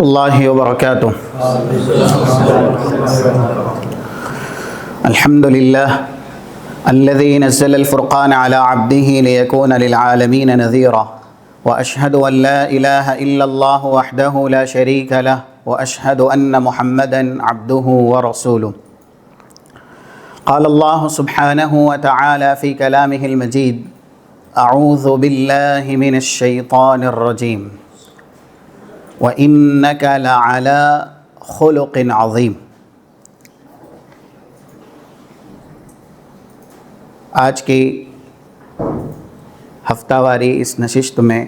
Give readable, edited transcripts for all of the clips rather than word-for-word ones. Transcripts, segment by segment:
اللہ وبرکاتہ۔ الحمد للہ الذي نزل الفرقان على عبده ليكون للعالمين نذيرا، واشهد ان لا اله الا الله وحده لا شريك له، واشهد ان محمدا عبده ورسوله۔ قال الله سبحانه وتعالى في كلامه المجيد: اعوذ بالله من الشيطان الرجيم وَإِنَّكَ لَعَلَىٰ خُلُقٍ عَظِيمٍ۔ آج کی ہفتہ واری اس نشست میں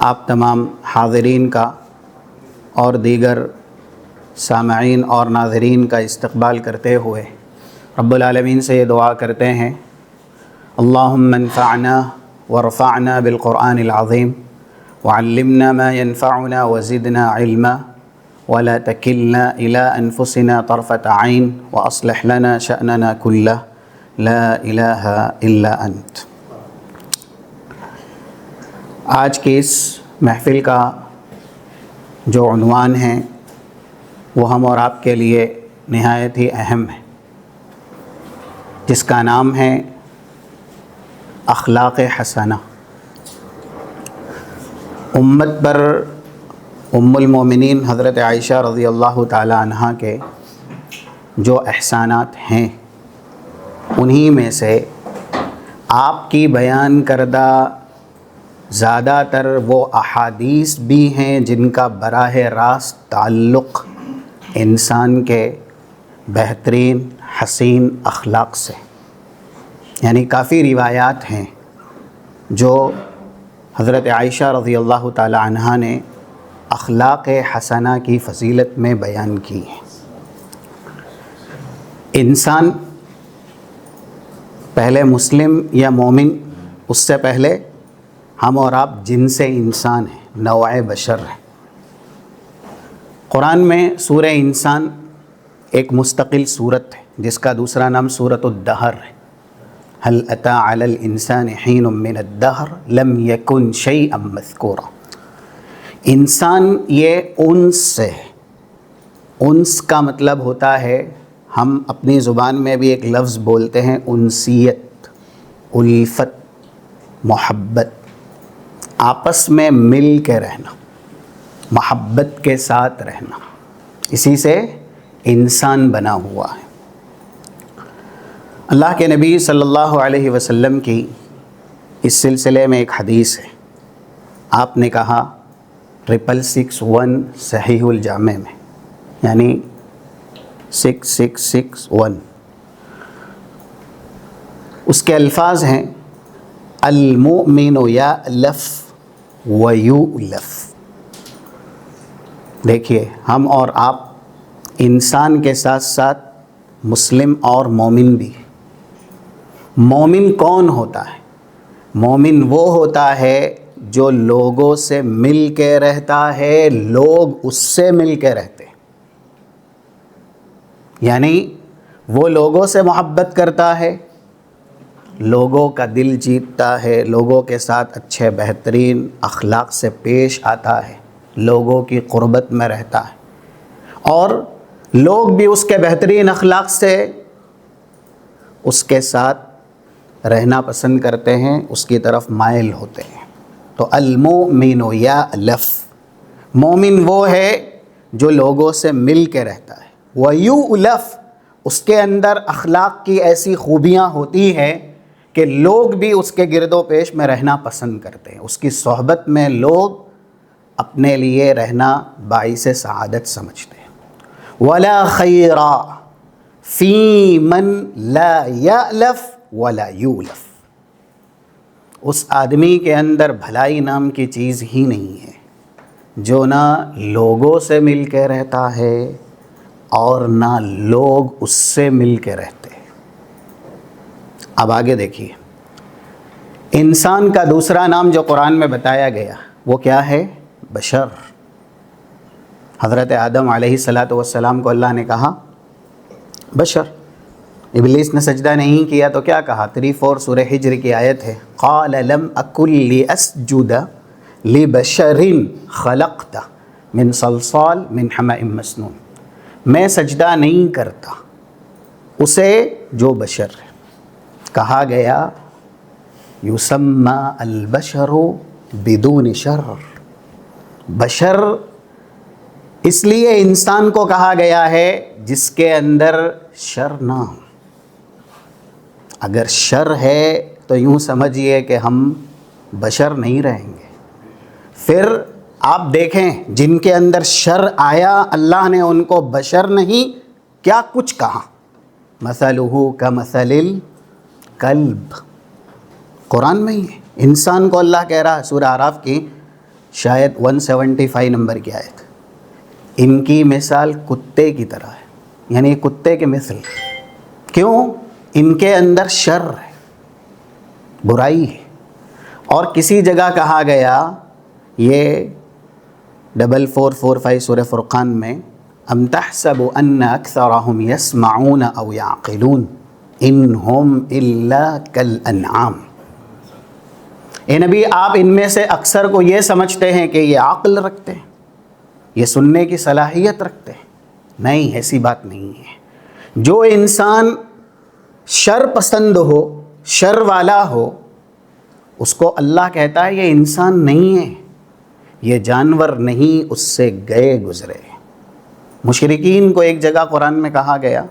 آپ تمام حاضرین کا اور دیگر سامعین اور ناظرین کا استقبال کرتے ہوئے رب العالمین سے یہ دعا کرتے ہیں: اللہم انفعنا وارفعنا بالقرآن العظیم وعلمنا ما ينفعنا وزدنا علما ولا تكلنا إلى أنفسنا طرفة عين وأصلح لنا شأننا كله لا إله إلا أنت۔ آج کی اس محفل کا جو عنوان ہے وہ ہم اور آپ کے لیے نہایت ہی اہم ہے، جس کا نام ہے اخلاق حسنہ۔ امت پر ام المومنین حضرت عائشہ رضی اللہ تعالی عنہ کے جو احسانات ہیں، انہی میں سے آپ کی بیان کردہ زیادہ تر وہ احادیث بھی ہیں جن کا براہ راست تعلق انسان کے بہترین حسین اخلاق سے، یعنی کافی روایات ہیں جو حضرت عائشہ رضی اللہ تعالی عنہ نے اخلاق حسنہ کی فضیلت میں بیان کی ہیں۔ انسان پہلے مسلم یا مومن، اس سے پہلے ہم اور آپ جن سے انسان ہیں، نوع بشر ہیں۔ قرآن میں سورہ انسان ایک مستقل سورت ہے جس کا دوسرا نام سورۃ الدہر ہے۔ هل اتى على الانسان حين من الدهر لم يكن شيئا مذكورا۔ انسان یہ انس سے ہے۔ انس کا مطلب ہوتا ہے، ہم اپنی زبان میں بھی ایک لفظ بولتے ہیں، انسیت، الفت، محبت، آپس میں مل کے رہنا، محبت کے ساتھ رہنا، اسی سے انسان بنا ہوا ہے۔ اللہ کے نبی صلی اللہ علیہ وسلم کی اس سلسلے میں ایک حدیث ہے۔ آپ نے کہا 6661 صحیح الجامع میں، یعنی 6661، اس کے الفاظ ہیں: المؤمن یألف ویؤلف۔ دیکھیے، ہم اور آپ انسان کے ساتھ ساتھ مسلم اور مومن بھی ہیں۔ مومن کون ہوتا ہے؟ مومن وہ ہوتا ہے جو لوگوں سے مل کے رہتا ہے، لوگ اس سے مل کے رہتے ہیں، یعنی وہ لوگوں سے محبت کرتا ہے، لوگوں کا دل جیتتا ہے، لوگوں کے ساتھ اچھے بہترین اخلاق سے پیش آتا ہے، لوگوں کی قربت میں رہتا ہے، اور لوگ بھی اس کے بہترین اخلاق سے اس کے ساتھ رہنا پسند کرتے ہیں، اس کی طرف مائل ہوتے ہیں۔ تو المؤمن یألف، مومن وہ ہے جو لوگوں سے مل کے رہتا ہے۔ ویؤلف، اس کے اندر اخلاق کی ایسی خوبیاں ہوتی ہیں کہ لوگ بھی اس کے گرد و پیش میں رہنا پسند کرتے ہیں، اس کی صحبت میں لوگ اپنے لیے رہنا باعث سعادت سمجھتے ہیں۔ ولا خیر فی من لا یألف ولا یولف، اس آدمی کے اندر بھلائی نام کی چیز ہی نہیں ہے جو نہ لوگوں سے مل کے رہتا ہے اور نہ لوگ اس سے مل کے رہتے ہیں۔ اب آگے دیکھیے، انسان کا دوسرا نام جو قرآن میں بتایا گیا وہ کیا ہے؟ بشر۔ حضرت آدم علیہ السلام کو اللہ نے کہا بشر۔ ابلیس نے سجدہ نہیں کیا تو کیا کہا؟ 34 سورہ ہجر کی آیت ہے، قال لم اکن لاسجد لبشر خلقتہ من صلصال من حمأ مسنون، میں سجدہ نہیں کرتا اسے جو بشر ہے. کہا گیا یسمى البشر بدون شر، بشر اس لیے انسان کو کہا گیا ہے جس کے اندر شر نہ ہو. اگر شر ہے تو یوں سمجھیے کہ ہم بشر نہیں رہیں گے. پھر آپ دیکھیں جن کے اندر شر آیا اللہ نے ان کو بشر نہیں کیا کچھ کہا، مثلہ کمثل الکلب، قرآن میں ہی ہے. انسان کو اللہ کہہ رہا ہے سورہ اعراف کی شاید 175 نمبر کی آیت، ان کی مثال کتے کی طرح ہے، یعنی کتے کے مثل. کیوں؟ ان کے اندر شر ہے، برائی ہے. اور کسی جگہ کہا گیا یہ 4445 سورہ فرقان میں، ام تحسب ان اکثرهم یسمعون او یعقلون ان هم الا کالانعام. اے نبی آپ ان میں سے اکثر کو یہ سمجھتے ہیں کہ یہ عقل رکھتے ہیں، یہ سننے کی صلاحیت رکھتے ہیں. نہیں، ایسی بات نہیں ہے. جو انسان شر پسند ہو، شر والا ہو، اس کو اللہ کہتا ہے یہ انسان نہیں ہے، یہ جانور نہیں، اس سے گئے گزرے. مشرکین کو ایک جگہ قرآن میں کہا گیا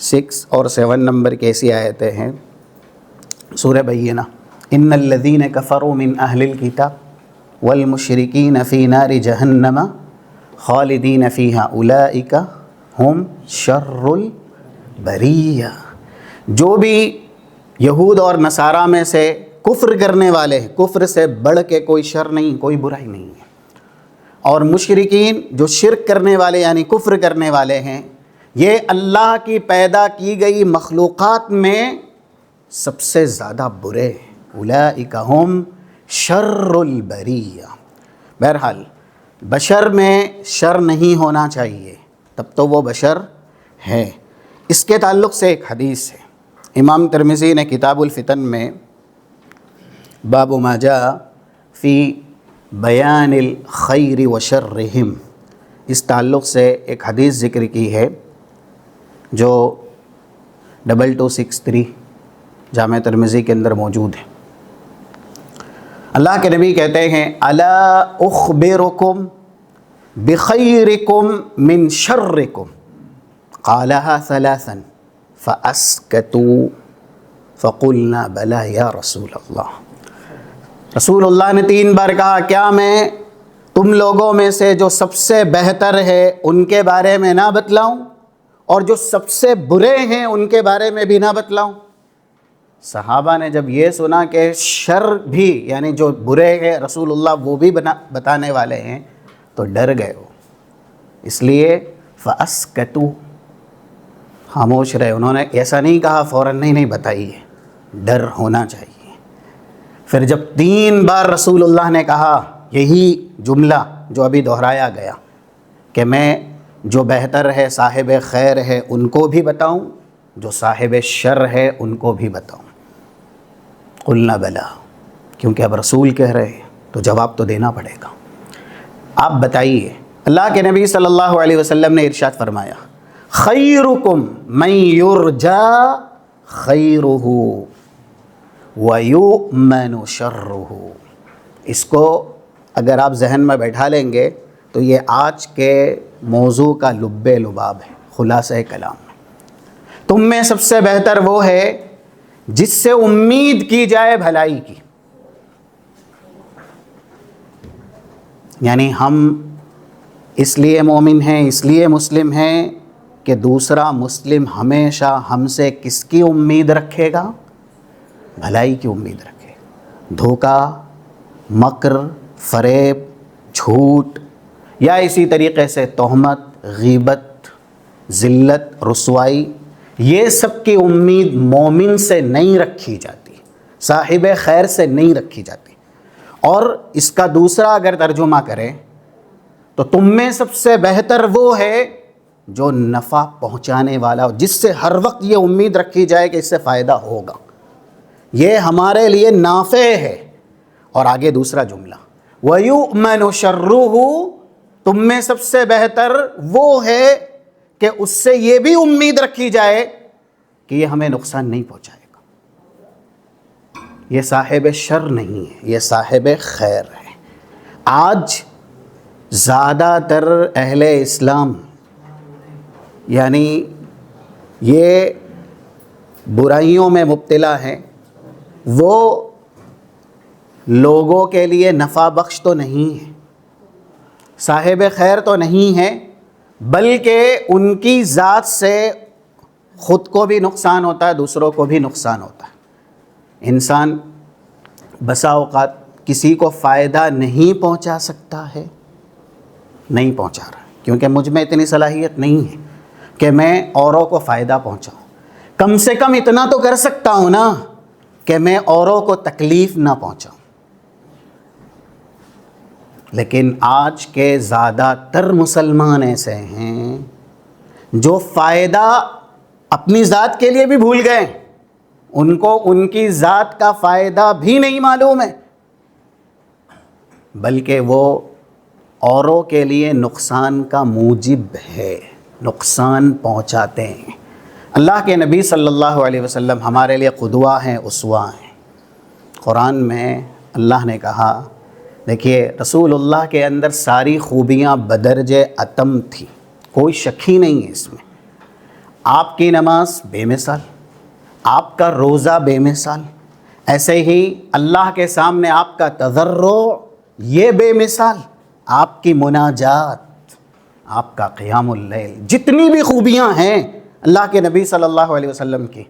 6 اور 7 نمبر کی ایسی آیتیں ہیں سورہ بینہ، ان الذین کفروا من اہل الکتاب والمشرکین فی نار جہنم خالدین فیہا اولئک ہم شر البریہ. جو بھی یہود اور نصارہ میں سے کفر کرنے والے ہیں، کفر سے بڑھ کے کوئی شر نہیں، کوئی برائی نہیں ہے. اور مشرکین جو شرک کرنے والے یعنی کفر کرنے والے ہیں، یہ اللہ کی پیدا کی گئی مخلوقات میں سب سے زیادہ برے ہیں. اولئک ہم شر البریہ. بہرحال بشر میں شر نہیں ہونا چاہیے، تب تو وہ بشر ہے. اس کے تعلق سے ایک حدیث ہے، امام ترمذی نے کتاب الفتن میں باب ما جاء فی بیان الخیر و شرہم، اس تعلق سے ایک حدیث ذکر کی ہے جو 2263 جامع ترمذی کے اندر موجود ہے. اللہ کے نبی کہتے ہیں الا اخبرکم بخیرکم من شرکم، قالها ثلاثا فاسکتوا فقلنا بلا یا رسول اللہ. رسول اللہ نے 3 بار کہا کیا میں تم لوگوں میں سے جو سب سے بہتر ہے ان کے بارے میں نہ بتلاؤں، اور جو سب سے برے ہیں ان کے بارے میں بھی نہ بتلاؤں. صحابہ نے جب یہ سنا کہ شر بھی یعنی جو برے ہیں رسول اللہ وہ بھی بتانے والے ہیں تو ڈر گئے وہ، اس لیے فاسکتوا، خاموش رہے. انہوں نے ایسا نہیں کہا فوراً نہیں بتائیے، ڈر ہونا چاہیے. پھر جب 3 بار رسول اللہ نے کہا یہی جملہ جو ابھی دہرایا گیا کہ میں جو بہتر ہے صاحب خیر ہے ان کو بھی بتاؤں، جو صاحب شر ہے ان کو بھی بتاؤں. قلنا بلا، کیونکہ اب رسول کہہ رہے ہیں تو جواب تو دینا پڑے گا. آپ بتائیے. اللہ کے نبی صلی اللہ علیہ وسلم نے ارشاد فرمایا خیرکم من یرجا خیرہ وَيُؤْمَنُ شَرُّهُ. اس کو اگر آپ ذہن میں بیٹھا لیں گے تو یہ آج کے موضوع کا لب لباب ہے، خلاصہ کلام. تم میں سب سے بہتر وہ ہے جس سے امید کی جائے بھلائی کی. یعنی ہم اس لیے مومن ہیں، اس لیے مسلم ہیں کہ دوسرا مسلم ہمیشہ ہم سے کس کی امید رکھے گا؟ بھلائی کی امید رکھے. دھوکہ، مکر، فریب، جھوٹ یا اسی طریقے سے تہمت، غیبت، ذلت، رسوائی، یہ سب کی امید مومن سے نہیں رکھی جاتی، صاحب خیر سے نہیں رکھی جاتی. اور اس کا دوسرا اگر ترجمہ کریں تو تم میں سب سے بہتر وہ ہے جو نفع پہنچانے والا ہو، جس سے ہر وقت یہ امید رکھی جائے کہ اس سے فائدہ ہوگا، یہ ہمارے لیے نافع ہے. اور آگے دوسرا جملہ وَيُؤْمَنُ شَرُّهُ، تم میں سب سے بہتر وہ ہے کہ اس سے یہ بھی امید رکھی جائے کہ یہ ہمیں نقصان نہیں پہنچائے گا، یہ صاحب شر نہیں ہے، یہ صاحب خیر ہے۔ آج زیادہ تر اہل اسلام یعنی یہ برائیوں میں مبتلا ہیں، وہ لوگوں کے لیے نفع بخش تو نہیں ہے، صاحب خیر تو نہیں ہے، بلکہ ان کی ذات سے خود کو بھی نقصان ہوتا ہے، دوسروں کو بھی نقصان ہوتا ہے۔ انسان بسا اوقات کسی کو فائدہ نہیں پہنچا سکتا ہے، نہیں پہنچا رہا، کیونکہ مجھ میں اتنی صلاحیت نہیں ہے کہ میں اوروں کو فائدہ پہنچاؤں۔ کم سے کم اتنا تو کر سکتا ہوں نا کہ میں اوروں کو تکلیف نہ پہنچاؤں۔ لیکن آج کے زیادہ تر مسلمان ایسے ہیں جو فائدہ اپنی ذات کے لیے بھی بھول گئے، ان کو ان کی ذات کا فائدہ بھی نہیں معلوم ہے، بلکہ وہ اوروں کے لیے نقصان کا موجب ہے، نقصان پہنچاتے ہیں۔ اللہ کے نبی صلی اللہ علیہ وسلم ہمارے لیے قدوہ ہیں، اسوہ ہیں۔ قرآن میں اللہ نے کہا، دیکھیے رسول اللہ کے اندر ساری خوبیاں بدرج اتم تھیں، کوئی شک ہی نہیں ہے اس میں۔ آپ کی نماز بے مثال، آپ کا روزہ بے مثال، ایسے ہی اللہ کے سامنے آپ کا تضرع یہ بے مثال، آپ کی مناجات، آپ کا قیام اللیل، جتنی بھی خوبیاں ہیں اللہ کے نبی صلی اللہ علیہ وسلم کی،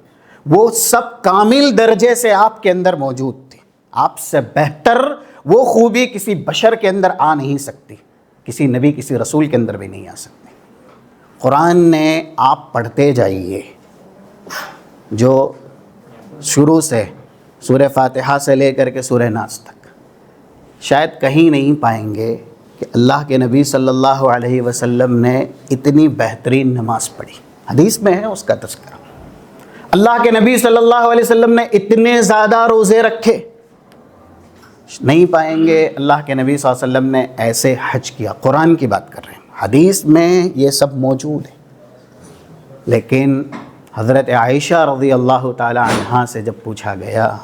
وہ سب کامل درجے سے آپ کے اندر موجود تھی۔ آپ سے بہتر وہ خوبی کسی بشر کے اندر آ نہیں سکتی، کسی نبی کسی رسول کے اندر بھی نہیں آ سکتی۔ قرآن نے آپ پڑھتے جائیے، جو شروع سے سورہ فاتحہ سے لے کر کے سورہ ناس تک، شاید کہیں نہیں پائیں گے کہ اللہ کے نبی صلی اللہ علیہ وسلم نے اتنی بہترین نماز پڑھی۔ حدیث میں ہے اس کا تذکرہ۔ اللہ کے نبی صلی اللہ علیہ وسلم نے اتنے زیادہ روزے رکھے، نہیں پائیں گے اللہ کے نبی صلی اللہ علیہ وسلم نے ایسے حج کیا۔ قرآن کی بات کر رہے ہیں، حدیث میں یہ سب موجود ہے۔ لیکن حضرت عائشہ رضی اللہ تعالی عنہا سے جب پوچھا گیا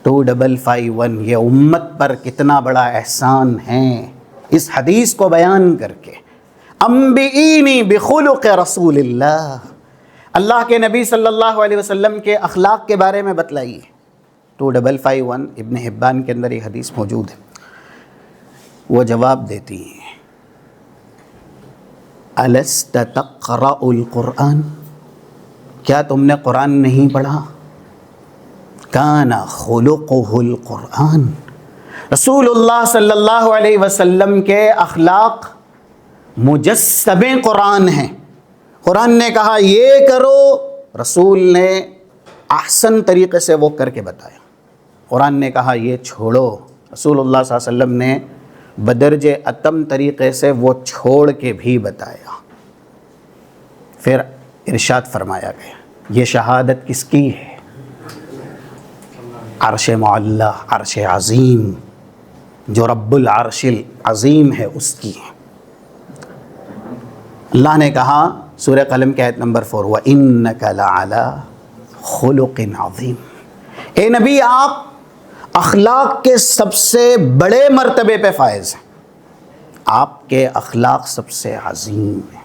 2551 یہ امت پر کتنا بڑا احسان ہے، اس حدیث کو بیان کر کے، انبئینی بخلق رسول اللہ، اللہ کے نبی صلی اللہ علیہ وسلم کے اخلاق کے بارے میں بتلائیے۔ 2551 ابن حبان کے اندر یہ حدیث موجود ہے۔ وہ جواب دیتی ہیں، الست تقرأ القرآن، کیا تم نے قرآن نہیں پڑھا؟ کان خلقہ القرآن، رسول اللہ صلی اللہ علیہ وسلم کے اخلاق مجسمے قرآن ہیں۔ قرآن نے کہا یہ کرو، رسول نے احسن طریقے سے وہ کر کے بتایا۔ قرآن نے کہا یہ چھوڑو، رسول اللہ صلی اللہ علیہ وسلم نے بدرج اتم طریقے سے وہ چھوڑ کے بھی بتایا۔ پھر ارشاد فرمایا گیا، یہ شہادت کس کی ہے؟ عرش معلی، عرش عظیم، جو رب العرش العظیم ہے اس کی ہے۔ اللہ نے کہا سورہ قلم کی آیت نمبر 4، وَإِنَّكَ لَعَلَىٰ خُلُقٍ عَظِيمٍ، اے نبی آپ اخلاق کے سب سے بڑے مرتبے پہ فائز ہیں، آپ کے اخلاق سب سے عظیم ہیں۔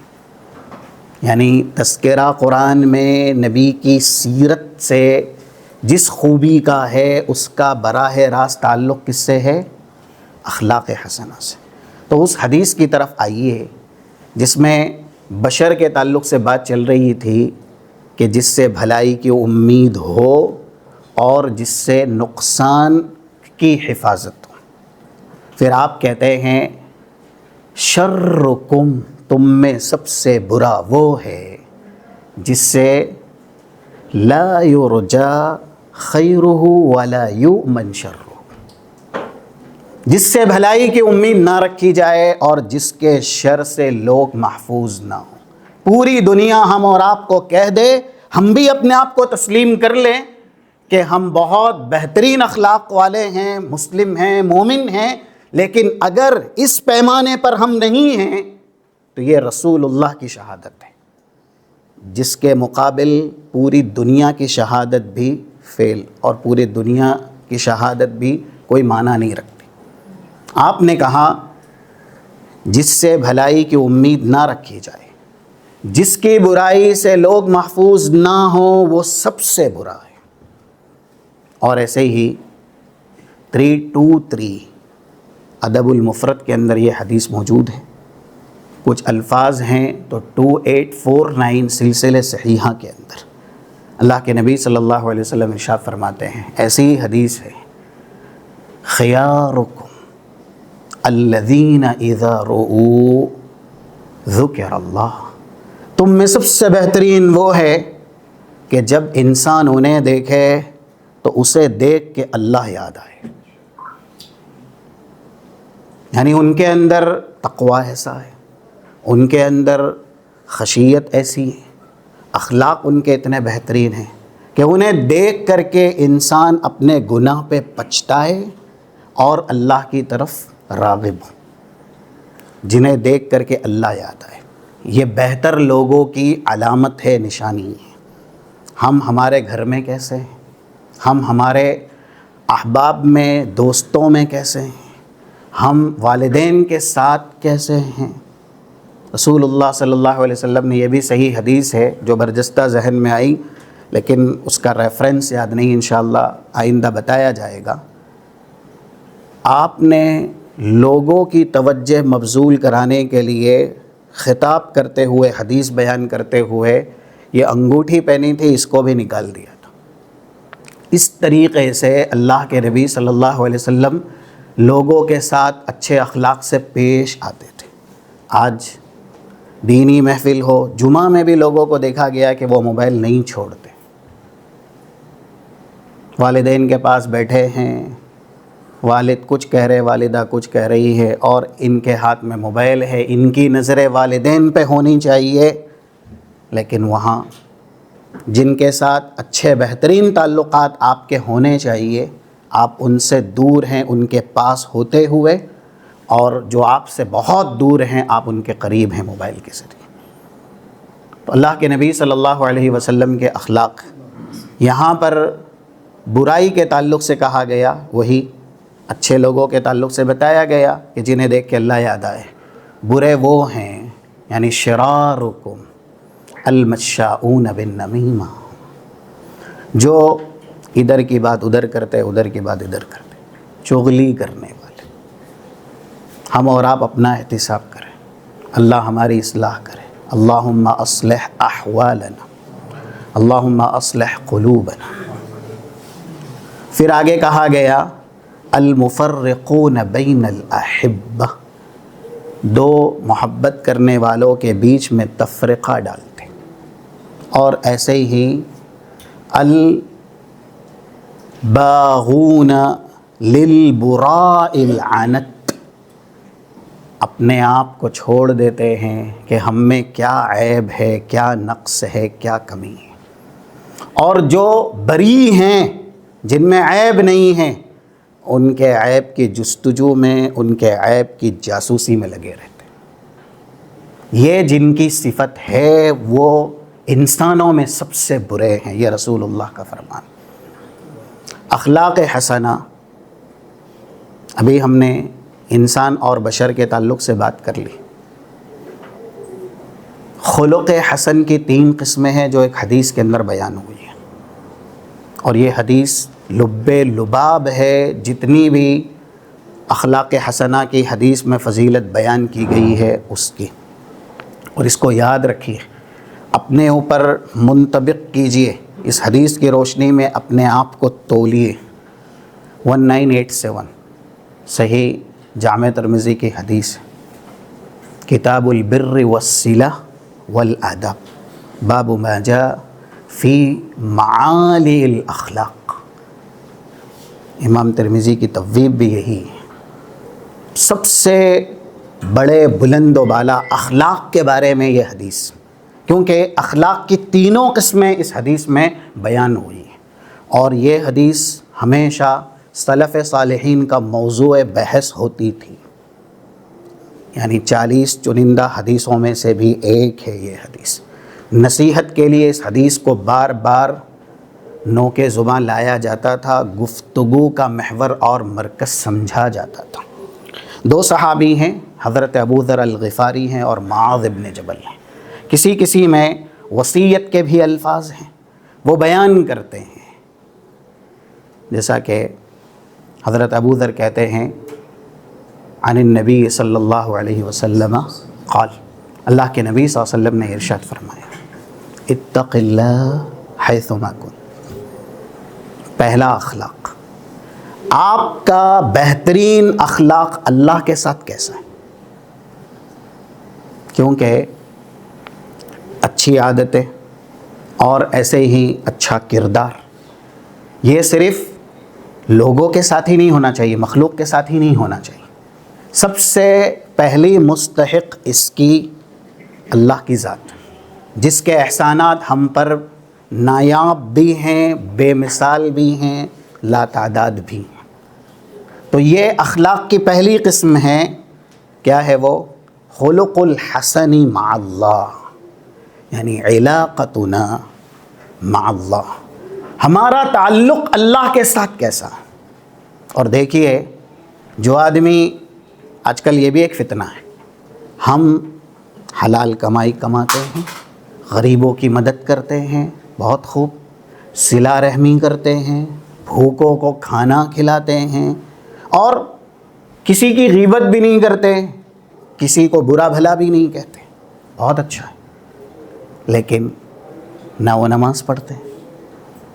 یعنی تذکرہ قرآن میں نبی کی سیرت سے جس خوبی کا ہے اس کا براہ راست تعلق کس سے ہے؟ اخلاق حسنہ سے۔ تو اس حدیث کی طرف آئیے جس میں بشر کے تعلق سے بات چل رہی تھی کہ جس سے بھلائی کی امید ہو اور جس سے نقصان کی حفاظت ہو۔ پھر آپ کہتے ہیں شرکم، تم میں سب سے برا وہ ہے جس سے لا یرجا خیرہ ولا یؤمن شرہ، جس سے بھلائی کی امید نہ رکھی جائے اور جس کے شر سے لوگ محفوظ نہ ہوں۔ پوری دنیا ہم اور آپ کو کہہ دے، ہم بھی اپنے آپ کو تسلیم کر لیں کہ ہم بہت بہترین اخلاق والے ہیں، مسلم ہیں، مومن ہیں، لیکن اگر اس پیمانے پر ہم نہیں ہیں تو یہ رسول اللہ کی شہادت ہے، جس کے مقابل پوری دنیا کی شہادت بھی فیل، اور پوری دنیا کی شہادت بھی کوئی معنی نہیں رکھتی۔ آپ نے کہا جس سے بھلائی کی امید نہ رکھی جائے، جس کی برائی سے لوگ محفوظ نہ ہوں، وہ سب سے برا ہے۔ اور ایسے ہی 323 ادب المفرد کے اندر یہ حدیث موجود ہے، کچھ الفاظ ہیں تو 2849 سلسلہ صحیحہ کے اندر اللہ کے نبی صلی اللہ علیہ وسلم ارشاد فرماتے ہیں، ایسی حدیث ہے، خیارکم الذین اذا رؤوا ذکر اللہ، تم میں سب سے بہترین وہ ہے کہ جب انسان انہیں دیکھے تو اسے دیکھ کے اللہ یاد آئے۔ یعنی ان کے اندر تقویٰ ایسا ہے، ان کے اندر خشیت ایسی ہے، اخلاق ان کے اتنے بہترین ہیں کہ انہیں دیکھ کر کے انسان اپنے گناہ پہ پچھتائے اور اللہ کی طرف راغب ہو، جنہیں دیکھ کر کے اللہ یاد آئے۔ یہ بہتر لوگوں کی علامت ہے، نشانی ہے۔ ہم ہمارے گھر میں کیسے ہیں، ہم ہمارے احباب میں، دوستوں میں کیسے ہیں، ہم والدین کے ساتھ کیسے ہیں۔ رسول اللہ صلی اللہ علیہ وسلم نے، یہ بھی صحیح حدیث ہے جو برجستہ ذہن میں آئی لیکن اس کا ریفرنس یاد نہیں، انشاءاللہ آئندہ بتایا جائے گا۔ آپ نے لوگوں کی توجہ مبذول کرانے کے لیے خطاب کرتے ہوئے، حدیث بیان کرتے ہوئے، یہ انگوٹھی پہنی تھی، اس کو بھی نکال دیا تھا۔ اس طریقے سے اللہ کے نبی صلی اللہ علیہ وسلم لوگوں کے ساتھ اچھے اخلاق سے پیش آتے تھے۔ آج دینی محفل ہو، جمعہ میں بھی لوگوں کو دیکھا گیا کہ وہ موبائل نہیں چھوڑتے، والدین کے پاس بیٹھے ہیں، والد کچھ کہہ رہے، والدہ کچھ کہہ رہی ہے، اور ان کے ہاتھ میں موبائل ہے، ان کی نظریں والدین پہ ہونی چاہیے، لیکن وہاں جن کے ساتھ اچھے بہترین تعلقات آپ کے ہونے چاہیے، آپ ان سے دور ہیں ان کے پاس ہوتے ہوئے، اور جو آپ سے بہت دور ہیں آپ ان کے قریب ہیں موبائل کے ذریعے۔ تو اللہ کے نبی صلی اللہ علیہ وسلم کے اخلاق یہاں پر برائی کے تعلق سے کہا گیا، وہی اچھے لوگوں کے تعلق سے بتایا گیا کہ جنہیں دیکھ کے اللہ یاد آئے۔ برے وہ ہیں، یعنی شرارکم المشاؤون بالنمیمہ، جو ادھر کی بات ادھر کرتے، ادھر کی بات ادھر کرتے، چغلی کرنے والے۔ ہم اور آپ اپنا احتساب کریں، اللہ ہماری اصلاح کرے۔ اللہم اصلح احوالنا، اللہم اصلح قلوبنا۔ پھر آگے کہا گیا المفرقون بین الاحبہ، دو محبت کرنے والوں کے بیچ میں تفرقہ ڈالتے، اور ایسے ہی الباغون للبراء العنت، اپنے آپ کو چھوڑ دیتے ہیں کہ ہم میں کیا عیب ہے، کیا نقص ہے، کیا کمی ہے، اور جو بری ہیں، جن میں عیب نہیں ہے، ان کے عیب کی جستجو میں، ان کے عیب کی جاسوسی میں لگے رہتے ہیں۔ یہ جن کی صفت ہے وہ انسانوں میں سب سے برے ہیں، یہ رسول اللہ کا فرمان۔ اخلاق حسنہ، ابھی ہم نے انسان اور بشر کے تعلق سے بات کر لی۔ خلق حسن کی 3 قسمیں ہیں جو ایک حدیث کے اندر بیان ہوئی ہیں، اور یہ حدیث لب لباب ہے، جتنی بھی اخلاق حسنہ کی حدیث میں فضیلت بیان کی گئی ہے اس کی، اور اس کو یاد رکھیے، اپنے اوپر منطبق کیجئے، اس حدیث کی روشنی میں اپنے آپ کو تولیے۔ 1987 صحیح جامع ترمذی کی حدیث، کتاب البر والصلہ والآداب، باب ما جاء فی معالی الاخلاق۔ امام ترمذی کی تبویب بھی یہی ہے، سب سے بڑے بلند و بالا اخلاق کے بارے میں یہ حدیث، کیونکہ اخلاق کی 3 قسمیں اس حدیث میں بیان ہوئی ہیں، اور یہ حدیث ہمیشہ سلف صالحین کا موضوع بحث ہوتی تھی، یعنی 40 چنندہ حدیثوں میں سے بھی ایک ہے یہ حدیث۔ نصیحت کے لیے اس حدیث کو بار بار نوک زباں لایا جاتا تھا، گفتگو کا محور اور مرکز سمجھا جاتا تھا۔ 2 صحابی ہیں، حضرت ابو ذر الغفاری ہیں اور معاذ بن جبل ہیں۔ کسی میں وصیت کے بھی الفاظ ہیں، وہ بیان کرتے ہیں، جیسا کہ حضرت ابو ذر کہتے ہیں عن النبی صلی اللہ علیہ وسلم قال، اللہ کے نبی صلی اللہ علیہ وسلم نے ارشاد فرمایا اتق اللہ حیثما کن۔ پہلا اخلاق، آپ کا بہترین اخلاق اللہ کے ساتھ کیسا ہے؟ کیونکہ اچھی عادتیں اور ایسے ہی اچھا کردار یہ صرف لوگوں کے ساتھ ہی نہیں ہونا چاہیے، مخلوق کے ساتھ ہی نہیں ہونا چاہیے۔ سب سے پہلی مستحق اس کی اللہ کی ذات، جس کے احسانات ہم پر نایاب بھی ہیں، بے مثال بھی ہیں، لا تعداد بھی ہیں۔ تو یہ اخلاق کی پہلی قسم ہے، کیا ہے وہ؟ خلق الحسن مع اللہ، یعنی علاقتنا مع اللہ، ہمارا تعلق اللہ کے ساتھ کیسا۔ اور دیکھیے، جو آدمی آج کل یہ بھی ایک فتنہ ہے، ہم حلال کمائی کماتے ہیں، غریبوں کی مدد کرتے ہیں، بہت خوب، صلہ رحمی کرتے ہیں، بھوکوں کو کھانا کھلاتے ہیں، اور کسی کی غیبت بھی نہیں کرتے، کسی کو برا بھلا بھی نہیں کہتے، بہت اچھا ہے۔ لیکن نہ وہ نماز پڑھتے ہیں،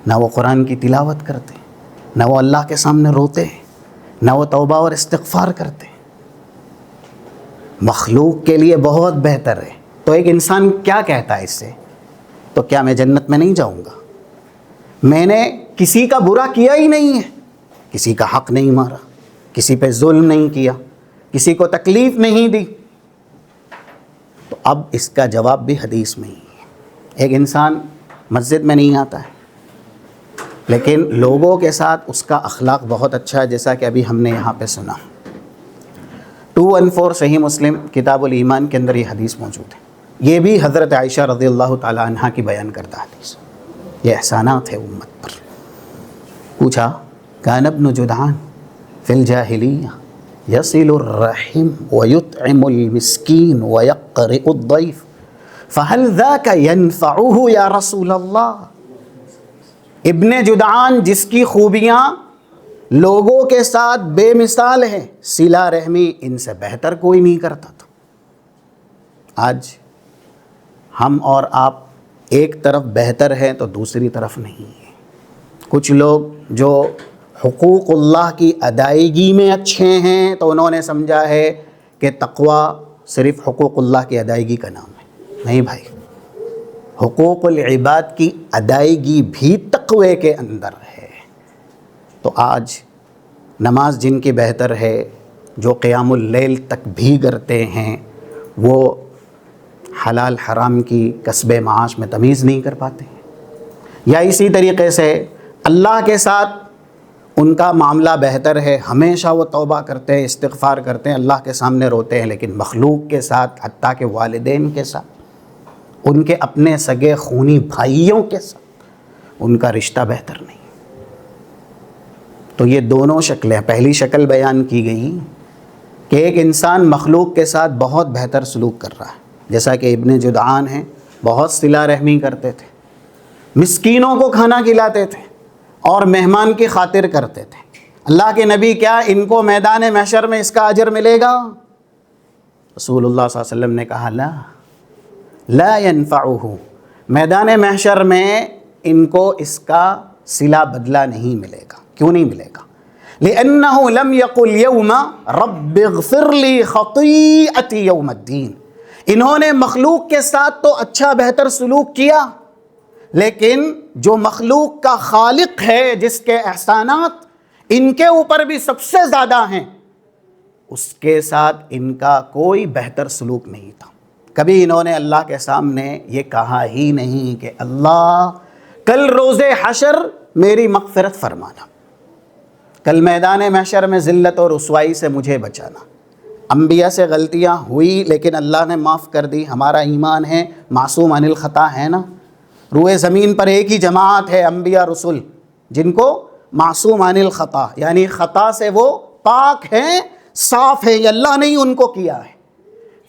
نہ وہ قرآن کی تلاوت کرتے ہیں، نہ وہ اللہ کے سامنے روتے ہیں، نہ وہ توبہ اور استغفار کرتے ہیں۔ مخلوق کے لیے بہت بہتر ہے، تو ایک انسان کیا کہتا ہے اس سے؟ تو کیا میں جنت میں نہیں جاؤں گا؟ میں نے کسی کا برا کیا ہی نہیں ہے، کسی کا حق نہیں مارا، کسی پہ ظلم نہیں کیا، کسی کو تکلیف نہیں دی۔ تو اب اس کا جواب بھی حدیث میں ہی ہے۔ ایک انسان مسجد میں نہیں آتا ہے، لیکن لوگوں کے ساتھ اس کا اخلاق بہت اچھا ہے، جیسا کہ ابھی ہم نے یہاں پہ سنا۔ 214 صحیح مسلم کتاب الایمان کے اندر یہ حدیث موجود ہے۔ یہ بھی حضرت عائشہ رضی اللہ تعالی عنہ کی بیان کردہ حدیث، یہ احسانات ہے امت پر۔ پوچھا کان ابن جدعان فی الجاہلیہ یصل الرحم ویطعم المسکین ویقرئ الضیف فہل ذاک ینفعہ یا رسول اللہ۔ ابن جدعان جس کی خوبیاں لوگوں کے ساتھ بے مثال ہیں، صلہ رحمی ان سے بہتر کوئی نہیں کرتا تھا۔ آج ہم اور آپ ایک طرف بہتر ہیں تو دوسری طرف نہیں ہیں۔ کچھ لوگ جو حقوق اللہ کی ادائیگی میں اچھے ہیں تو انہوں نے سمجھا ہے کہ تقوی صرف حقوق اللہ کی ادائیگی کا نام ہے۔ نہیں بھائی، حقوق العباد کی ادائیگی بھی تقوی کے اندر ہے۔ تو آج نماز جن کی بہتر ہے، جو قیام اللیل تک بھی کرتے ہیں، وہ حلال حرام کی کسب معاش میں تمیز نہیں کر پاتے ہیں۔ یا اسی طریقے سے اللہ کے ساتھ ان کا معاملہ بہتر ہے، ہمیشہ وہ توبہ کرتے ہیں، استغفار کرتے ہیں، اللہ کے سامنے روتے ہیں، لیکن مخلوق کے ساتھ، حتیٰ کہ والدین کے ساتھ، ان کے اپنے سگے خونی بھائیوں کے ساتھ ان کا رشتہ بہتر نہیں۔ تو یہ دونوں شکلیں، پہلی شکل بیان کی گئی کہ ایک انسان مخلوق کے ساتھ بہت بہتر سلوک کر رہا ہے، جیسا کہ ابن جدعان ہیں، بہت صلہ رحمی کرتے تھے، مسکینوں کو کھانا کھلاتے تھے اور مہمان کی خاطر کرتے تھے۔ اللہ کے نبی کیا ان کو میدان محشر میں اس کا اجر ملے گا؟ رسول اللہ صلی اللہ علیہ وسلم نے کہا لا ينفعہ، میدان محشر میں ان کو اس کا صلہ بدلہ نہیں ملے گا۔ کیوں نہیں ملے گا؟ لأنه لم يقل يوم رب اغفر لي خطيئتي يوم الدین۔ انہوں نے مخلوق کے ساتھ تو اچھا بہتر سلوک کیا، لیکن جو مخلوق کا خالق ہے، جس کے احسانات ان کے اوپر بھی سب سے زیادہ ہیں، اس کے ساتھ ان کا کوئی بہتر سلوک نہیں تھا۔ کبھی انہوں نے اللہ کے سامنے یہ کہا ہی نہیں کہ اللہ کل روز حشر میری مغفرت فرمانا۔ کل میدان محشر میں ذلت اور رسوائی سے مجھے بچانا۔ انبیاء سے غلطیاں ہوئی لیکن اللہ نے معاف کر دی، ہمارا ایمان ہے معصوم عن الخطا ہے نا۔ روئے زمین پر ایک ہی جماعت ہے انبیاء رسول جن کو معصوم عن الخطا، یعنی خطا سے وہ پاک ہیں، صاف ہیں، یہ اللہ نے ہی ان کو کیا ہے۔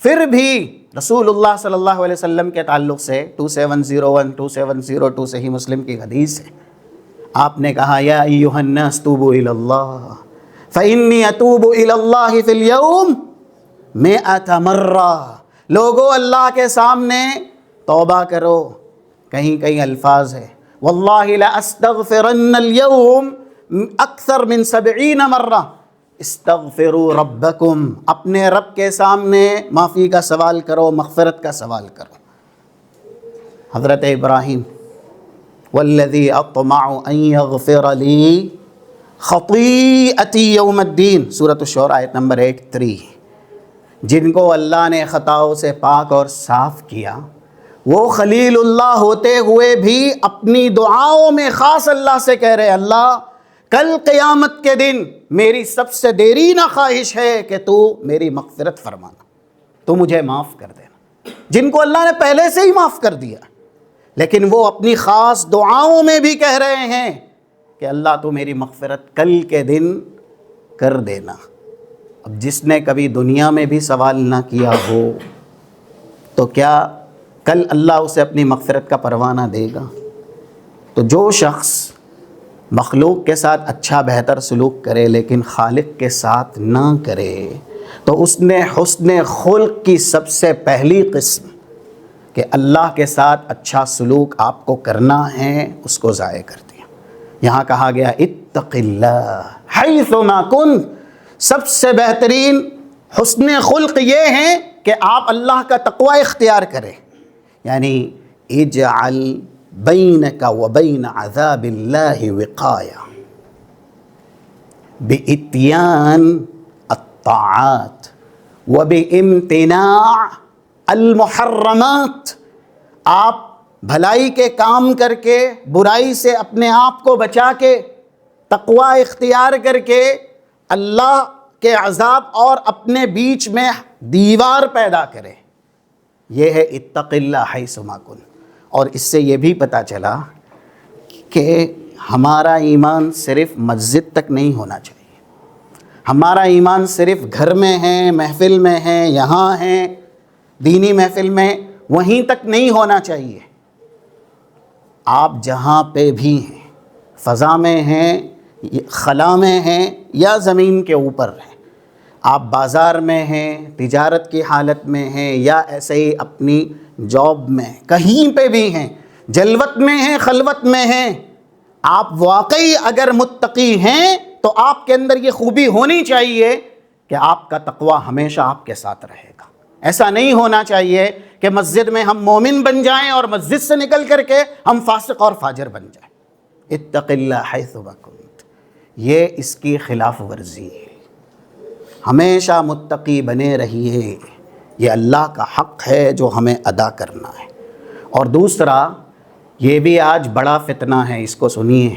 پھر بھی رسول اللہ صلی اللہ علیہ وسلم کے تعلق سے 2701 2702 صحیح مسلم کی حدیث ہے، آپ نے کہا یا ایھا الناس توبوا الی اللہ فانی اتوب الی اللہ فی اليوم 100 مرہ۔ لوگو اللہ کے سامنے توبہ کرو، کہیں کہیں الفاظ ہے واللہ لاستغفرن اليوم اکثر من 70 مرہ۔ استغفروا ربکم، اپنے رب کے سامنے معافی کا سوال کرو، مغفرت کا سوال کرو۔ حضرت ابراہیم والذی اطمع ان یغفر لی خطیئتی یوم الدین، سورۃ الشعراء آیت نمبر 83، جن کو اللہ نے خطاؤں سے پاک اور صاف کیا، وہ خلیل اللہ ہوتے ہوئے بھی اپنی دعاؤں میں خاص اللہ سے کہہ رہے اللہ کل قیامت کے دن میری سب سے دیرینہ خواہش ہے کہ تو میری مغفرت فرمانا، تو مجھے معاف کر دینا، جن کو اللہ نے پہلے سے ہی معاف کر دیا، لیکن وہ اپنی خاص دعاؤں میں بھی کہہ رہے ہیں کہ اللہ تو میری مغفرت کل کے دن کر دینا۔ اب جس نے کبھی دنیا میں بھی سوال نہ کیا ہو تو کیا کل اللہ اسے اپنی مغفرت کا پروانہ دے گا؟ تو جو شخص مخلوق کے ساتھ اچھا بہتر سلوک کرے لیکن خالق کے ساتھ نہ کرے تو اس نے حسن خلق کی سب سے پہلی قسم کہ اللہ کے ساتھ اچھا سلوک آپ کو کرنا ہے اس کو ضائع کر دیا۔ یہاں کہا گیا اتق اللہ حیث ما کنت، سب سے بہترین حسن خلق یہ ہے کہ آپ اللہ کا تقوی اختیار کریں، یعنی اجعل بینک و بین عذاب اللہ وقایا باتیان الطاعات و بامتناع المحرمات۔ آپ بھلائی کے کام کر کے، برائی سے اپنے آپ کو بچا کے، تقوی اختیار کر کے اللہ کے عذاب اور اپنے بیچ میں دیوار پیدا کرے، یہ ہے اتق اللہ حیث ما کنت۔ اور اس سے یہ بھی پتہ چلا کہ ہمارا ایمان صرف مسجد تک نہیں ہونا چاہیے، ہمارا ایمان صرف گھر میں ہے، محفل میں ہے، یہاں ہے دینی محفل میں، وہیں تک نہیں ہونا چاہیے۔ آپ جہاں پہ بھی ہیں، فضا میں ہیں، خلا میں ہیں یا زمین کے اوپر ہیں، آپ بازار میں ہیں، تجارت کی حالت میں ہیں یا ایسے ہی اپنی جاب میں، کہیں پہ بھی ہیں، جلوت میں ہیں، خلوت میں ہیں، آپ واقعی اگر متقی ہیں تو آپ کے اندر یہ خوبی ہونی چاہیے کہ آپ کا تقوی ہمیشہ آپ کے ساتھ رہے گا۔ ایسا نہیں ہونا چاہیے کہ مسجد میں ہم مومن بن جائیں اور مسجد سے نکل کر کے ہم فاسق اور فاجر بن جائیں۔ اتق اللہ حیث ما کنت، یہ اس کی خلاف ورزی ہے۔ ہمیشہ متقی بنے رہیے، یہ اللہ کا حق ہے جو ہمیں ادا کرنا ہے۔ اور دوسرا یہ بھی آج بڑا فتنہ ہے، اس کو سنیے،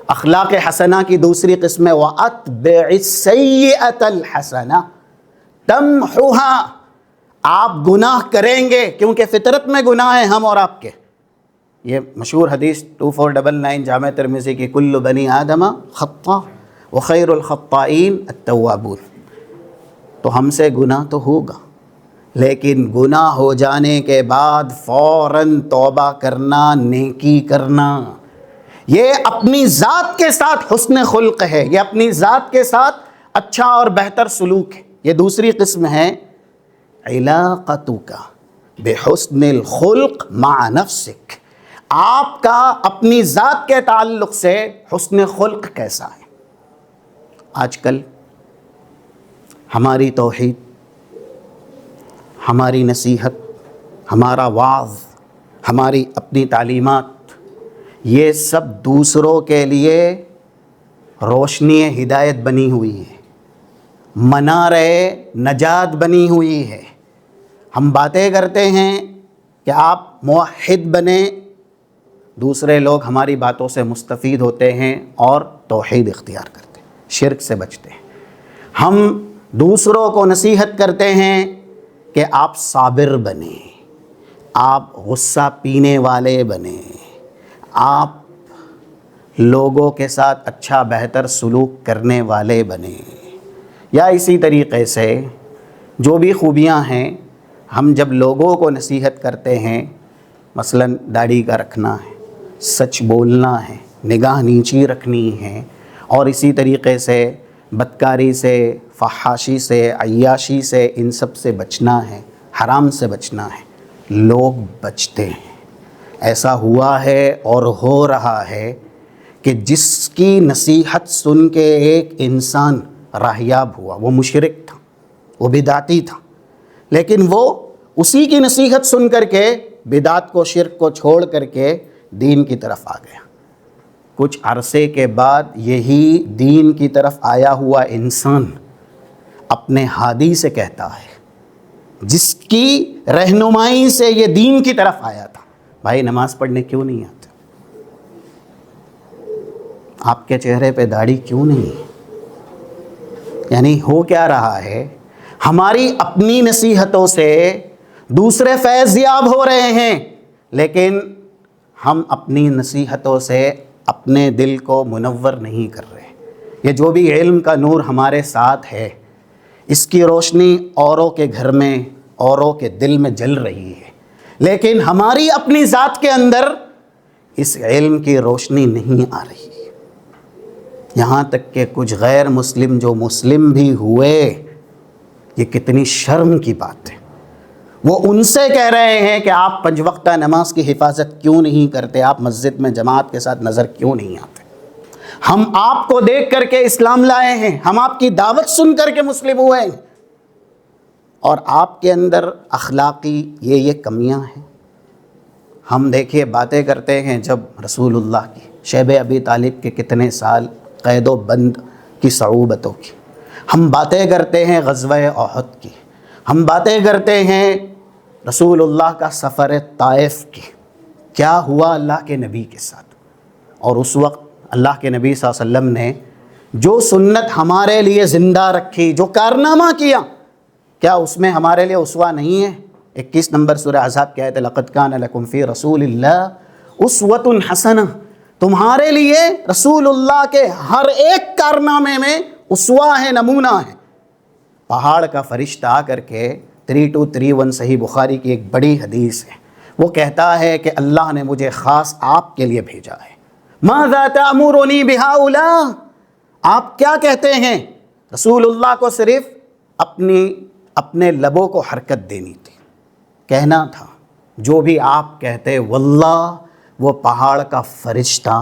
اخلاق حسنہ کی دوسری قسم ہے وَأَتْبِعِ السَّيِّئَةَ الْحَسَنَةَ تَمْحُهَا۔ آپ گناہ کریں گے کیونکہ فطرت میں گناہ ہیں ہم اور آپ کے، یہ مشہور حدیث 2499 جامع ترمذی کی کل بنی آدم خطاء وخیر الخطائین التوابون۔ تو ہم سے گناہ تو ہوگا، لیکن گناہ ہو جانے کے بعد فوراً توبہ کرنا، نیکی کرنا، یہ اپنی ذات کے ساتھ حسن خلق ہے، یہ اپنی ذات کے ساتھ اچھا اور بہتر سلوک ہے۔ یہ دوسری قسم ہے علاقتک بحسن الخلق مع نفسک، آپ کا اپنی ذات کے تعلق سے حسن خلق کیسا ہے۔ آج کل ہماری توحید، ہماری نصیحت، ہمارا وعظ، ہماری اپنی تعلیمات، یہ سب دوسروں کے لیے روشنی ہدایت بنی ہوئی ہے، منار نجات بنی ہوئی ہے۔ ہم باتیں کرتے ہیں کہ آپ موحد بنیں، دوسرے لوگ ہماری باتوں سے مستفید ہوتے ہیں اور توحید اختیار کرتے ہیں۔ شرک سے بچتے ہیں. ہم دوسروں کو نصیحت کرتے ہیں کہ آپ صابر بنیں، آپ غصہ پینے والے بنیں، آپ لوگوں کے ساتھ اچھا بہتر سلوک کرنے والے بنیں. یا اسی طریقے سے جو بھی خوبیاں ہیں، ہم جب لوگوں کو نصیحت کرتے ہیں، مثلا داڑھی کا رکھنا ہے، سچ بولنا ہے، نگاہ نیچی رکھنی ہے، اور اسی طریقے سے بدکاری سے، فحاشی سے، عیاشی سے، ان سب سے بچنا ہے، حرام سے بچنا ہے، لوگ بچتے ہیں. ایسا ہوا ہے اور ہو رہا ہے کہ جس کی نصیحت سن کے ایک انسان راہیاب ہوا، وہ مشرک تھا، وہ بدعتی تھا، لیکن وہ اسی کی نصیحت سن کر کے بدعت کو، شرک کو چھوڑ کر کے دین کی طرف آ گیا. کچھ عرصے کے بعد یہی دین کی طرف آیا ہوا انسان اپنے ہادی سے کہتا ہے، جس کی رہنمائی سے یہ دین کی طرف آیا تھا، بھائی نماز پڑھنے کیوں نہیں آتے؟ آپ کے چہرے پہ داڑھی کیوں نہیں؟ یعنی ہو کیا رہا ہے؟ ہماری اپنی نصیحتوں سے دوسرے فیض یاب ہو رہے ہیں، لیکن ہم اپنی نصیحتوں سے اپنے دل کو منور نہیں کر رہے. یہ جو بھی علم کا نور ہمارے ساتھ ہے، اس کی روشنی اوروں کے گھر میں، اوروں کے دل میں جل رہی ہے، لیکن ہماری اپنی ذات کے اندر اس علم کی روشنی نہیں آ رہی. یہاں تک کہ کچھ غیر مسلم جو مسلم بھی ہوئے، یہ کتنی شرم کی بات ہے، وہ ان سے کہہ رہے ہیں کہ آپ 5 وقتہ نماز کی حفاظت کیوں نہیں کرتے، آپ مسجد میں جماعت کے ساتھ نظر کیوں نہیں آتے. ہم آپ کو دیکھ کر کے اسلام لائے ہیں، ہم آپ کی دعوت سن کر کے مسلم ہوئے ہیں، اور آپ کے اندر اخلاقی یہ کمیاں ہیں. ہم دیکھیے باتیں کرتے ہیں جب رسول اللہ کی، شیب ابی طالب کے کتنے سال قید و بند کی صعوبتوں کی، ہم باتیں کرتے ہیں غزوہ احد کی، ہم باتیں کرتے ہیں رسول اللہ کا سفر طائف کی، کیا ہوا اللہ کے نبی کے ساتھ. اور اس وقت اللہ کے نبی صلی اللہ علیہ وسلم نے جو سنت ہمارے لیے زندہ رکھی، جو کارنامہ کیا، کیا اس میں ہمارے لیے اسوہ نہیں ہے؟ 21 نمبر سورہ احزاب کی آیت ہے، لَقَدْ كَانَ لَكُمْ فِي رَسُولِ اللَّهِ أُسْوَةٌ حَسَنَةٌ. تمہارے لیے رسول اللہ کے ہر ایک کارنامے میں اسوہ ہے، نمونہ ہے. پہاڑ کا فرشتہ آ کر کے 3231 صحیح بخاری کی ایک بڑی حدیث ہے، وہ کہتا ہے کہ اللہ نے مجھے خاص آپ کے لیے بھیجا ہے. ماذا تأمرنی بہؤلاء، آپ کیا کہتے ہیں؟ رسول اللہ کو صرف اپنے لبوں کو حرکت دینی تھی، کہنا تھا جو بھی آپ کہتے. واللہ وہ پہاڑ کا فرشتہ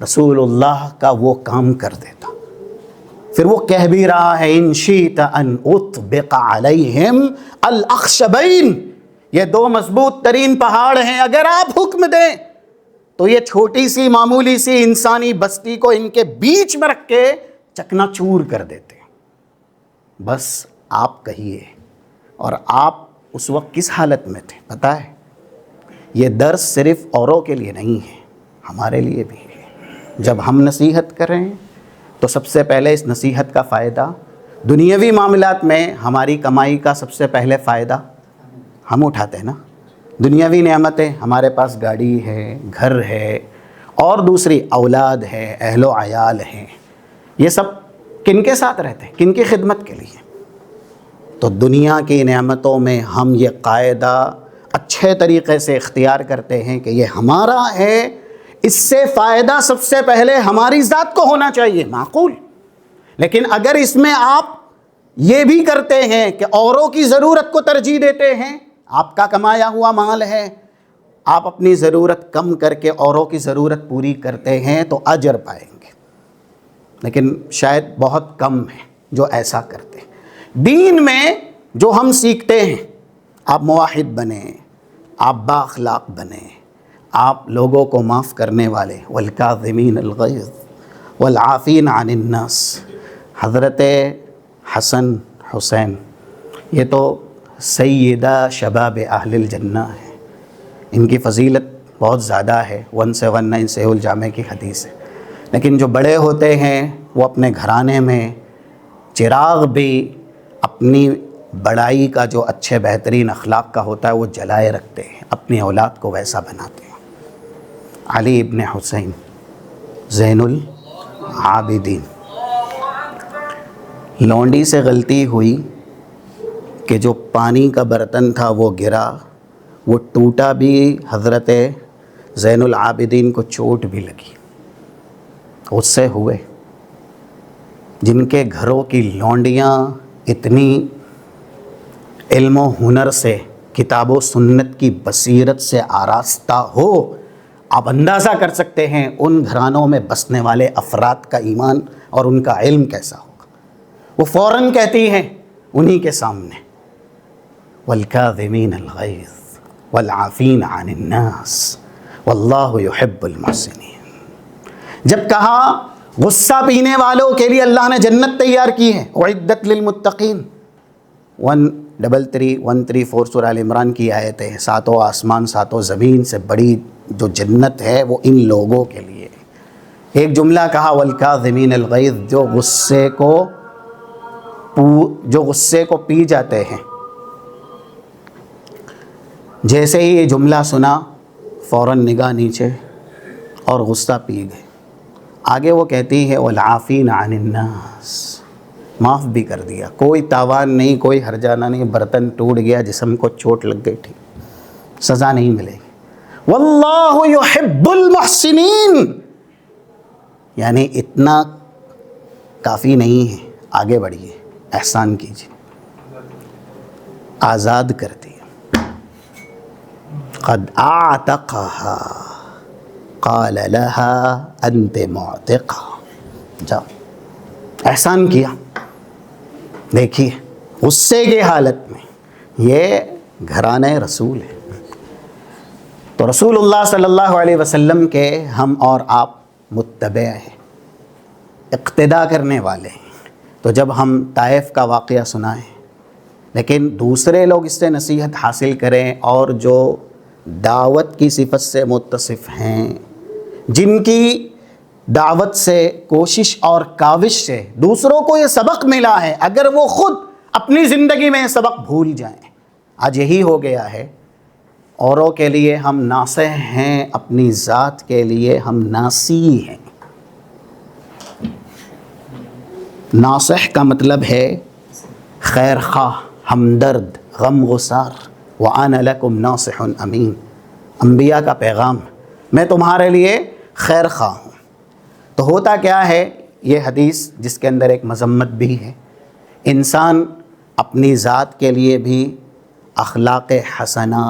رسول اللہ کا وہ کام کر دیتا. پھر وہ کہہ بھی رہا ہے، ان شئت ان اطبق علیہم الاخشبین، یہ 2 مضبوط ترین پہاڑ ہیں، اگر آپ حکم دیں تو یہ چھوٹی سی معمولی سی انسانی بستی کو ان کے بیچ میں رکھ کے چکنا چور کر دیتے. بس آپ کہیے. اور آپ اس وقت کس حالت میں تھے پتہ ہے؟ یہ درس صرف اوروں کے لیے نہیں ہے، ہمارے لیے بھی ہے. جب ہم نصیحت کریں تو سب سے پہلے اس نصیحت کا فائدہ دنیاوی معاملات میں، ہماری کمائی کا سب سے پہلے فائدہ ہم اٹھاتے ہیں نا. دنیاوی نعمتیں، ہمارے پاس گاڑی ہے، گھر ہے، اور دوسری اولاد ہے، اہل و عیال ہیں، یہ سب کن کے ساتھ رہتے ہیں؟ کن کی خدمت کے لیے؟ تو دنیا کی نعمتوں میں ہم یہ قاعدہ اچھے طریقے سے اختیار کرتے ہیں کہ یہ ہمارا ہے، اس سے فائدہ سب سے پہلے ہماری ذات کو ہونا چاہیے، معقول. لیکن اگر اس میں آپ یہ بھی کرتے ہیں کہ اوروں کی ضرورت کو ترجیح دیتے ہیں، آپ کا کمایا ہوا مال ہے، آپ اپنی ضرورت کم کر کے اوروں کی ضرورت پوری کرتے ہیں تو اجر پائیں گے. لیکن شاید بہت کم ہیں جو ایسا کرتے ہیں. دین میں جو ہم سیکھتے ہیں، آپ موحد بنیں، آپ با اخلاق بنیں، آپ لوگوں کو معاف کرنے والے، والکاظمین الغیظ والعافین عن الناس. حضرت حسن حسین یہ تو سیدہ شباب اہل الجنہ ہے، ان کی فضیلت بہت زیادہ ہے. 179 صحیح الجامع کی حدیث ہے. لیکن جو بڑے ہوتے ہیں وہ اپنے گھرانے میں چراغ بھی اپنی بڑائی کا جو اچھے بہترین اخلاق کا ہوتا ہے وہ جلائے رکھتے ہیں، اپنی اولاد کو ویسا بناتے ہیں۔ علی ابن حسین زین العابدین، لونڈی سے غلطی ہوئی کہ جو پانی کا برتن تھا وہ گرا، وہ ٹوٹا بھی، حضرت زین العابدین کو چوٹ بھی لگی، غصے ہوئے۔ جن کے گھروں کی لونڈیاں اتنی علم و ہنر سے، کتاب و سنت کی بصیرت سے آراستہ ہو، آپ اندازہ کر سکتے ہیں ان گھرانوں میں بسنے والے افراد کا ایمان اور ان کا علم کیسا ہوگا۔ وہ فوراً کہتی ہیں انہی کے سامنے والکاظمین الغیظ والعافین عن الناس واللہ یحب المحسنین۔ جب کہا غصہ پینے والوں کے لیے اللہ نے جنت تیار کی ہے، اعدت للمتقین، 133 سورہ ال عمران کی آیتیں ہیں، ساتوں آسمان ساتوں زمین سے بڑی جو جنت ہے وہ ان لوگوں کے لیے۔ ایک جملہ کہا والکاظمین الغیظ، جو غصے کو پی جاتے ہیں۔ جیسے ہی یہ جملہ سنا فوراً نگاہ نیچے اور غصہ پی گئے۔ آگے وہ کہتی ہے والعافین عن الناس، معاف بھی کر دیا، کوئی تاوان نہیں، کوئی ہرجانہ نہیں، برتن ٹوٹ گیا، جسم کو چوٹ لگ گئی، ٹھیک، سزا نہیں ملے گی۔ واللہ یحب المحسنین، یعنی اتنا کافی نہیں ہے، آگے بڑھیے، احسان کیجیے، آزاد کر دیا۔ قد اعتقها قال لها انت معتقہ، جاؤ، احسان کیا۔ دیکھیے غصے کی حالت میں، یہ گھرانے رسول ہے، تو رسول اللہ صلی اللہ علیہ وسلم کے ہم اور آپ متبع ہیں، اقتداء کرنے والے ہیں۔ تو جب ہم طائف کا واقعہ سنائیں لیکن دوسرے لوگ اس سے نصیحت حاصل کریں، اور جو دعوت کی صفت سے متصف ہیں، جن کی دعوت سے، کوشش اور کاوش سے دوسروں کو یہ سبق ملا ہے، اگر وہ خود اپنی زندگی میں یہ سبق بھول جائیں، آج یہی ہو گیا ہے، اوروں کے لیے ہم ناصح ہیں، اپنی ذات کے لیے ہم ناصی ہیں۔ ناصح کا مطلب ہے خیر خواہ، ہمدرد، غم گسار، وَأَنَا لَكُمْ نَاصِحٌ أَمِينٌ، انبیاء کا پیغام، میں تمہارے لیے خیر خواہ ہوں۔ تو ہوتا کیا ہے، یہ حدیث جس کے اندر ایک مذمت بھی ہے، انسان اپنی ذات کے لیے بھی اخلاق حسنہ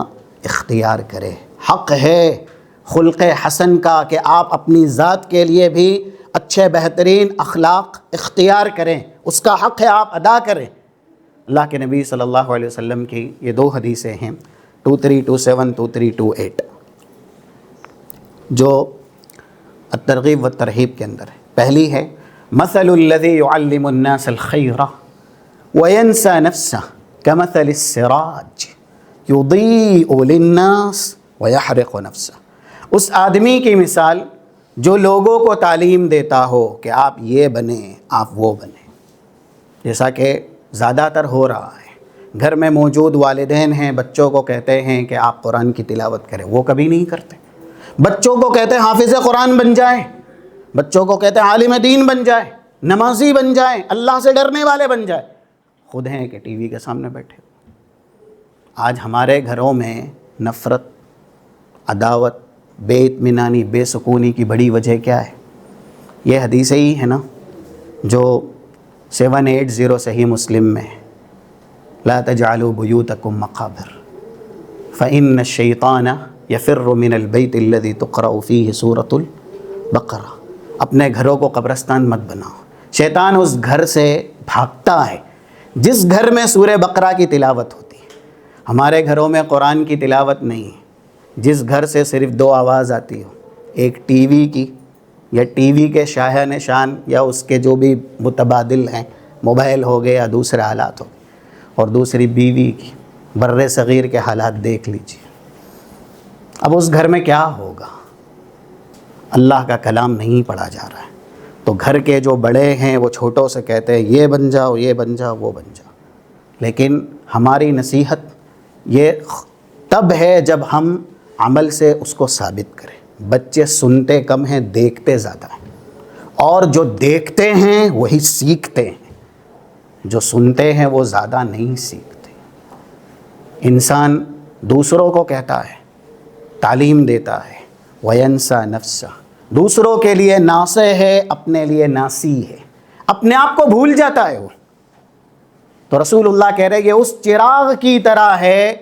اختیار کرے، حق ہے خلق حسن کا کہ آپ اپنی ذات کے لیے بھی اچھے بہترین اخلاق اختیار کریں، اس کا حق ہے آپ ادا کریں۔ اللہ کے نبی صلی اللہ علیہ وسلم کی یہ دو حدیثیں ہیں، 2327 2328، جو الترغیب والترہیب کے اندر ہے۔ پہلی ہے مثل الذی یعلم الناس الخیر وینسى نفسہ کمثل السراج یضیء للناس ویحرق نفسہ، اس آدمی کی مثال جو لوگوں کو تعلیم دیتا ہو کہ آپ یہ بنیں، آپ وہ بنیں، جیسا کہ زیادہ تر ہو رہا ہے۔ گھر میں موجود والدین ہیں، بچوں کو کہتے ہیں کہ آپ قرآن کی تلاوت کریں، وہ کبھی نہیں کرتے۔ بچوں کو کہتے ہیں حافظ قرآن بن جائیں، بچوں کو کہتے ہیں عالم دین بن جائیں، نمازی بن جائیں، اللہ سے ڈرنے والے بن جائیں، خود ہیں کہ ٹی وی کے سامنے بیٹھے۔ آج ہمارے گھروں میں نفرت، عداوت، بے اطمینانی، بے سکونی کی بڑی وجہ کیا ہے؟ یہ حدیثیں ہی ہے نا جو 780 صحیح مسلم میں، لا تجعلوا بیوتکم مقابر فإن الشیطان یفر من البیت الذی تقرأ فیہ سورۃ البقرہ، اپنے گھروں کو قبرستان مت بناؤ، شیطان اس گھر سے بھاگتا ہے جس گھر میں سورہ بقرہ کی تلاوت ہوتی ہے۔ ہمارے گھروں میں قرآن کی تلاوت نہیں ہے، جس گھر سے صرف دو آواز آتی ہو، ایک ٹی وی کی یا ٹی وی کے شاہ نشان یا اس کے جو بھی متبادل ہیں، موبائل ہو گئے یا دوسرے آلات ہو گئے، اور دوسری بیوی کی، بر صغیر کے حالات دیکھ لیجیے۔ اب اس گھر میں کیا ہوگا؟ اللہ کا کلام نہیں پڑھا جا رہا ہے، تو گھر کے جو بڑے ہیں وہ چھوٹوں سے کہتے ہیں یہ بن جاؤ، یہ بن جاؤ، وہ بن جاؤ، لیکن ہماری نصیحت یہ تب ہے جب ہم عمل سے اس کو ثابت کریں۔ بچے سنتے کم ہیں، دیکھتے زیادہ ہیں، اور جو دیکھتے ہیں وہی سیکھتے ہیں، جو سنتے ہیں وہ زیادہ نہیں سیکھتے۔ انسان دوسروں کو کہتا ہے، تعلیم دیتا ہے، وینسا نفسہ، دوسروں کے لیے ناصح ہے، اپنے لیے ناسی ہے، اپنے آپ کو بھول جاتا ہے وہ۔ تو رسول اللہ کہہ رہے کہ اس چراغ کی طرح ہے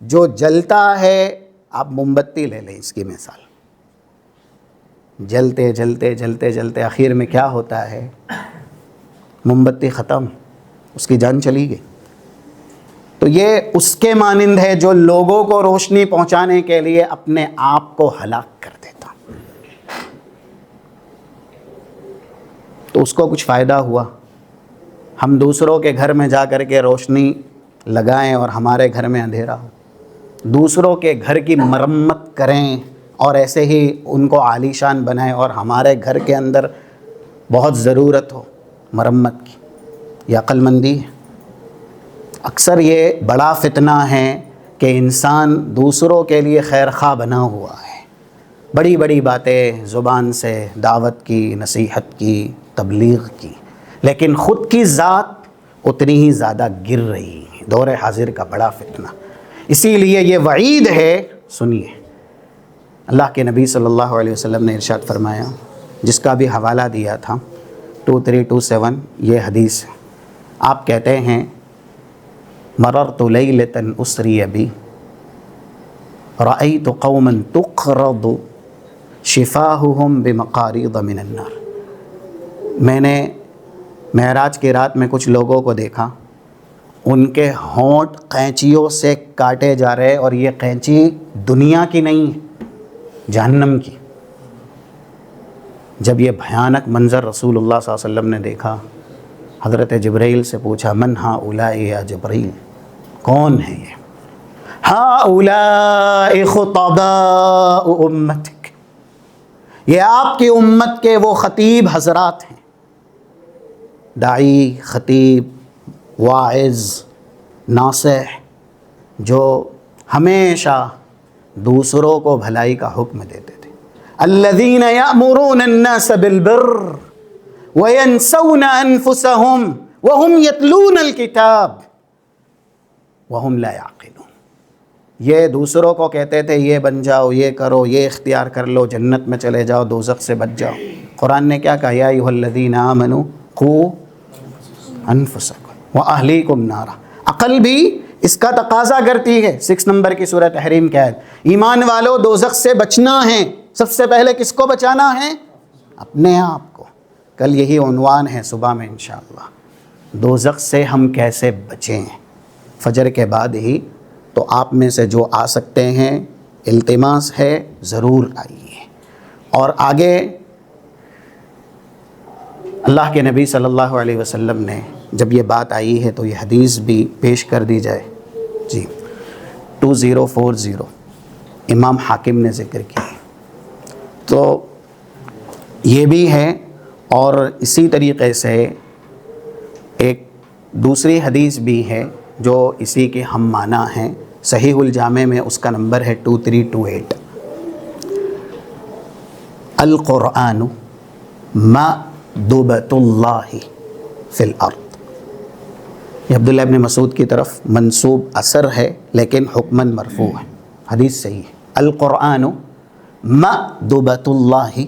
جو جلتا ہے۔ آپ موم بتی لے لیں اس کی مثال، جلتے جلتے جلتے جلتے آخر میں کیا ہوتا ہے؟ موم بتی ختم، اس کی جان چلی گئی۔ تو یہ اس کے مانند ہے جو لوگوں کو روشنی پہنچانے کے لیے اپنے آپ کو ہلاک کر دیتا، تو اس کو کچھ فائدہ ہوا؟ ہم دوسروں کے گھر میں جا کر کے روشنی لگائیں اور ہمارے گھر میں اندھیرا ہو، دوسروں کے گھر کی مرمت کریں اور ایسے ہی ان کو عالیشان بنائیں، اور ہمارے گھر کے اندر بہت ضرورت ہو مرمت کی، یہ عقل مندی ہے؟ اکثر یہ بڑا فتنہ ہے کہ انسان دوسروں کے لیے خیر خواہ بنا ہوا ہے، بڑی بڑی باتیں زبان سے دعوت کی، نصیحت کی، تبلیغ کی، لیکن خود کی ذات اتنی ہی زیادہ گر رہی ہے۔ دور حاضر کا بڑا فتنہ، اسی لیے یہ وعید ہے۔ سنیے، اللہ کے نبی صلی اللہ علیہ وسلم نے ارشاد فرمایا، جس کا بھی حوالہ دیا تھا 2327، یہ حدیث ہے۔ آپ کہتے ہیں مررت لیلۃ اسری بی رأیت قوما تقرض شفاہہم بمقاریض من النار، میں نے معراج کی رات میں کچھ لوگوں کو دیکھا، ان کے ہونٹ قینچیوں سے کاٹے جا رہے، اور یہ قینچی دنیا کی نہیں ہے، جہنم کی۔ جب یہ بھیانک منظر رسول اللہ صلی اللہ علیہ وسلم نے دیکھا، حضرت جبرائیل سے پوچھا من ہؤلاء یا جبرائیل، کون ہے یہ؟ ہؤلاء خطباء امتک، یہ آپ کی امت کے وہ خطیب حضرات ہیں، داعی، خطیب، واعظ، ناصح، جو ہمیشہ دوسروں کو بھلائی کا حکم دیتے تھے۔ الذین یأمرون الناس بالبر وینسون انفسہم وہم یتلون الکتاب وہم لا یعقلون، یہ دوسروں کو کہتے تھے یہ بن جاؤ، یہ کرو، یہ اختیار کر لو، جنت میں چلے جاؤ، دوزخ سے بچ جاؤ۔ قرآن نے کیا کہا؟ یا ایھا الذین آمنوا قوا انفسکم واہلیکم نارا۔ عقل بھی اس کا تقاضا کرتی ہے۔ 6 نمبر کی سورہ تحریم کی آیت، ایمان والو دوزخ سے بچنا ہے، سب سے پہلے کس کو بچانا ہے؟ اپنے آپ کو۔ کل یہی عنوان ہے صبح میں انشاءاللہ، دوزخ سے ہم کیسے بچیں۔ فجر کے بعد ہی تو آپ میں سے جو آ سکتے ہیں، التماس ہے ضرور آئیے۔ اور آگے اللہ کے نبی صلی اللہ علیہ وسلم نے جب یہ بات آئی ہے تو یہ حدیث بھی پیش کر دی جائے۔ جی 2040 امام حاکم نے ذکر کی، تو یہ بھی ہے۔ اور اسی طریقے سے ایک دوسری حدیث بھی ہے جو اسی کے ہم معنی ہیں، صحیح الجامع میں اس کا نمبر ہے 2328، القرآن مأدبۃ اللہ فی الارض۔ یہ عبداللہ ابن مسعود کی طرف منسوب اثر ہے لیکن حکماً مرفوع ہے، حدیث صحیح ہے۔ القرآن مأدبۃ اللہ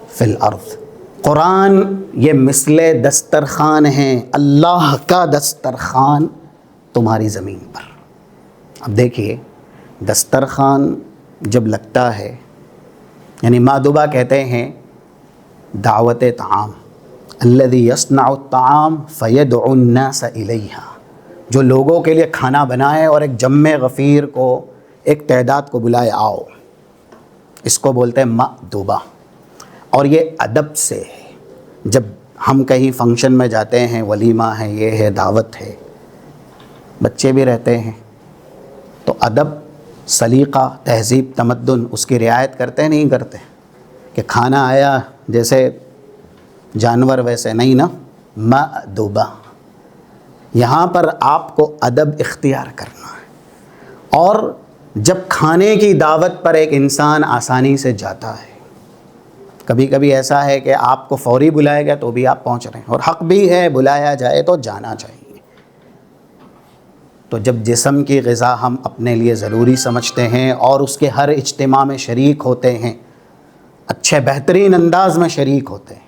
فی الارض، قرآن یہ مثل دسترخوان ہے، اللہ کا دسترخوان تمہاری زمین پر۔ اب دیکھیے، دسترخوان جب لگتا ہے، یعنی مادبہ کہتے ہیں دعوت طعام، الذی یصنع الطعام فیدعو الناس الیہا، جو لوگوں کے لیے کھانا بنائے اور ایک جمع غفیر کو، ایک تعداد کو بلائے آؤ، اس کو بولتے ہیں مأدبہ۔ اور یہ ادب سے ہے، جب ہم کہیں فنکشن میں جاتے ہیں، ولیمہ ہے، یہ ہے، دعوت ہے، بچے بھی رہتے ہیں، تو ادب، سلیقہ، تہذیب، تمدن اس کی رعایت کرتے نہیں کرتے؟ کہ کھانا آیا جیسے جانور ویسے نہیں نا، مأدوبہ، یہاں پر آپ کو ادب اختیار کرنا ہے۔ اور جب کھانے کی دعوت پر ایک انسان آسانی سے جاتا ہے، کبھی کبھی ایسا ہے کہ آپ کو فوری بلایا گیا تو بھی آپ پہنچ رہے ہیں، اور حق بھی ہے بلایا جائے تو جانا چاہیے۔ تو جب جسم کی غذا ہم اپنے لیے ضروری سمجھتے ہیں اور اس کے ہر اجتماع میں شریک ہوتے ہیں، اچھے بہترین انداز میں شریک ہوتے ہیں،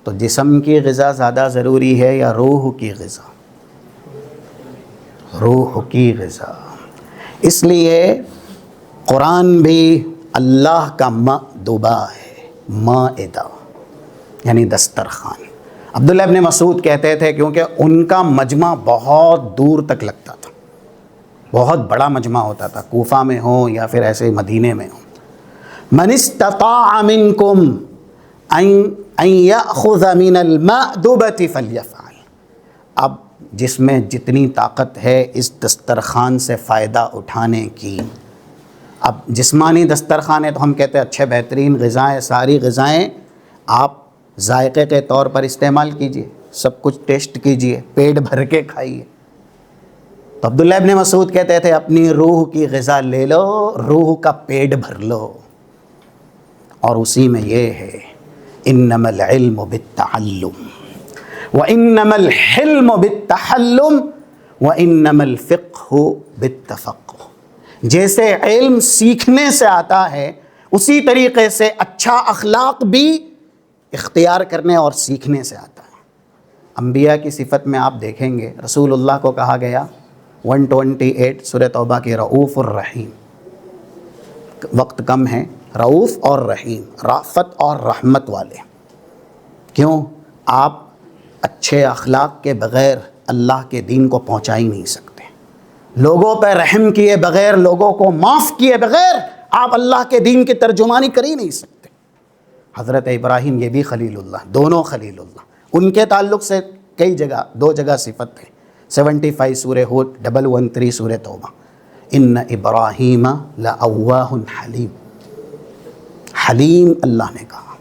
تو جسم کی غذا زیادہ ضروری ہے یا روح کی غذا؟ روح کی غذا۔ اس لیے قرآن بھی اللہ کا مأدبہ ہے، مائدہ یعنی دسترخوان۔ عبداللہ ابن مسعود کہتے تھے کیونکہ ان کا مجمع بہت دور تک لگتا تھا، بہت بڑا مجمع ہوتا تھا، کوفہ میں ہو یا پھر ایسے مدینے میں ہو۔ من استطاع منکم ان یأخذ من المأدبۃ فلیفعل، اب جس میں جتنی طاقت ہے اس دسترخوان سے فائدہ اٹھانے کی۔ اب جسمانی دسترخوان ہے تو ہم کہتے ہیں اچھے بہترین غذائیں، ساری غذائیں آپ ذائقے کے طور پر استعمال کیجئے، سب کچھ ٹیسٹ کیجئے، پیٹ بھر کے کھائیے۔ تو عبداللہ ابن مسعود کہتے تھے اپنی روح کی غذا لے لو، روح کا پیٹ بھر لو، اور اسی میں یہ ہے انما العلم بالتعلم وانما الحلم بالتحلم وانما الفقہ بالتفقہ۔ جیسے علم سیکھنے سے آتا ہے، اسی طریقے سے اچھا اخلاق بھی اختیار کرنے اور سیکھنے سے آتا ہے۔ انبیاء کی صفت میں آپ دیکھیں گے، رسول اللہ کو کہا گیا 128 سورہ توبہ کی، رؤوف الرحیم، وقت کم ہے، رؤوف اور رحیم، رافت اور رحمت والے۔ کیوں؟ آپ اچھے اخلاق کے بغیر اللہ کے دین کو پہنچا ہی نہیں سکتے، لوگوں پہ رحم کیے بغیر، لوگوں کو معاف کیے بغیر آپ اللہ کے دین کی ترجمانی کر ہی نہیں سکتے۔ حضرت ابراہیم یہ بھی خلیل اللہ، دونوں خلیل اللہ، ان کے تعلق سے کئی جگہ، 2 جگہ صفت ہے، 75 سورہ ہود، 113 سورہ توبہ، ان ابراہیم لأواہ حلیم۔ حلیم اللہ نے کہا،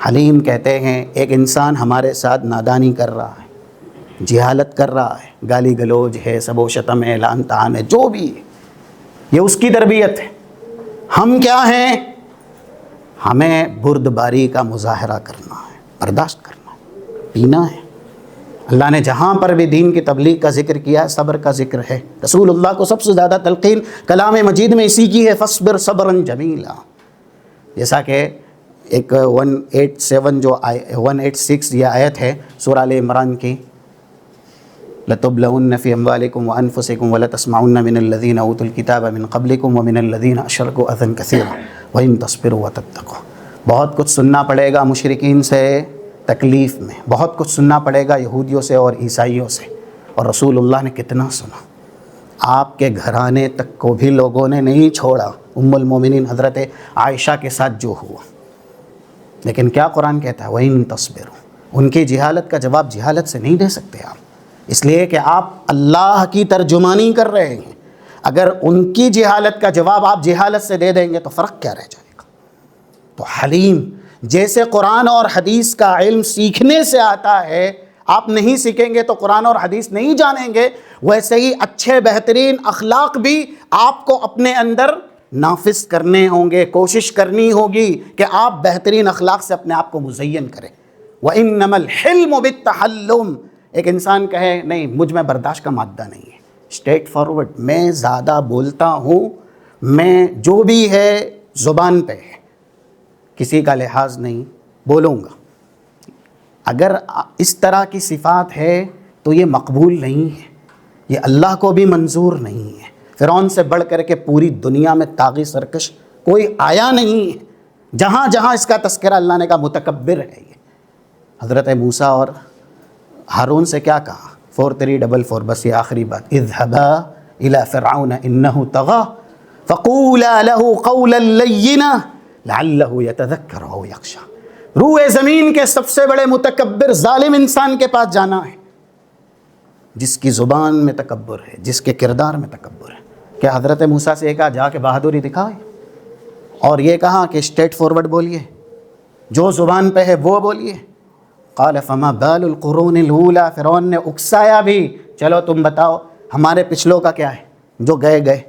حلیم کہتے ہیں ایک انسان ہمارے ساتھ نادانی کر رہا ہے، جہالت کر رہا ہے، گالی گلوج ہے، سب و شتم ہے، لعن طعن ہے، جو بھی ہے، یہ اس کی تربیت ہے۔ ہم کیا ہیں؟ ہمیں بردباری کا مظاہرہ کرنا ہے، برداشت کرنا ہے، پینا ہے۔ اللہ نے جہاں پر بھی دین کی تبلیغ کا ذکر کیا ہے، صبر کا ذکر ہے۔ رسول اللہ کو سب سے زیادہ تلقین کلام مجید میں اسی کی ہے، فاصبر صبرا جمیلا۔ جیسا کہ ایک 187 جو 186 یہ آیت ہے سورہ آل عمران کی، لَتُبْلَوُنَّ فِي أَمْوَالِكُمْ وَأَنفُسِكُمْ وَلَتَسْمَعُنَّ مِنَ الَّذِينَ أُوتُوا الْكِتَابَ مِنْ قَبْلِكُمْ وَمِنَ الَّذِينَ أَشْرَكُوا أَذًى كَثِيرًا وَإِن تَصْبِرُوا وَتَتَّقُوا۔ بہت کچھ سننا پڑے گا مشرکین سے تکلیف میں، بہت کچھ سننا پڑے گا یہودیوں سے اور عیسائیوں سے، اور رسول اللہ نے کتنا سنا۔ آپ کے گھرانے تک کو بھی لوگوں نے نہیں چھوڑا، ام المومنین حضرت عائشہ کے ساتھ جو ہوا۔ لیکن کیا قرآن کہتا ہے؟ وَإِن تَصْبِرُوا۔ ان کی جہالت کا جواب جہالت سے نہیں دے سکتے آپ، اس لیے کہ آپ اللہ کی ترجمانی کر رہے ہیں۔ اگر ان کی جہالت کا جواب آپ جہالت سے دے دیں گے تو فرق کیا رہ جائے گا؟ تو حلیم، جیسے قرآن اور حدیث کا علم سیکھنے سے آتا ہے، آپ نہیں سیکھیں گے تو قرآن اور حدیث نہیں جانیں گے، ویسے ہی اچھے بہترین اخلاق بھی آپ کو اپنے اندر نافذ کرنے ہوں گے، کوشش کرنی ہوگی کہ آپ بہترین اخلاق سے اپنے آپ کو مزین کریں۔ وَإِنَّمَا الْحِلْمُ بِالتَّحَلُّمِ۔ ایک انسان کہے نہیں مجھ میں برداشت کا مادہ نہیں ہے، اسٹریٹ فارورڈ، میں زیادہ بولتا ہوں، میں جو بھی ہے زبان پہ ہے، کسی کا لحاظ نہیں، بولوں گا۔ اگر اس طرح کی صفات ہے تو یہ مقبول نہیں ہے، یہ اللہ کو بھی منظور نہیں ہے۔ فرعون سے بڑھ کر کے پوری دنیا میں طاغی سرکش کوئی آیا نہیں ہے، جہاں جہاں اس کا تذکرہ اللہ نے کہا متکبر ہے یہ۔ حضرت موسیٰ اور ہارون سے کیا کہا؟ 4344، بس یہ آخری بات، اذهبا الى فرعون انه طغى فقولا له قولا لینا لعله يتذکر او یخشی۔ روئے زمین کے سب سے بڑے متکبر ظالم انسان کے پاس جانا ہے، جس کی زبان میں تکبر ہے، جس کے کردار میں تکبر ہے۔ کیا حضرت موسیٰ سے کہا جا کے بہادری دکھائے، اور یہ کہا کہ اسٹریٹ فارورڈ بولیے؟ جو زبان پہ ہے وہ بولیے۔ قال فما بال القرون الاولی، فرعون نے اکسایا بھی، چلو تم بتاؤ ہمارے پچھلوں کا کیا ہے، جو گئے گئے۔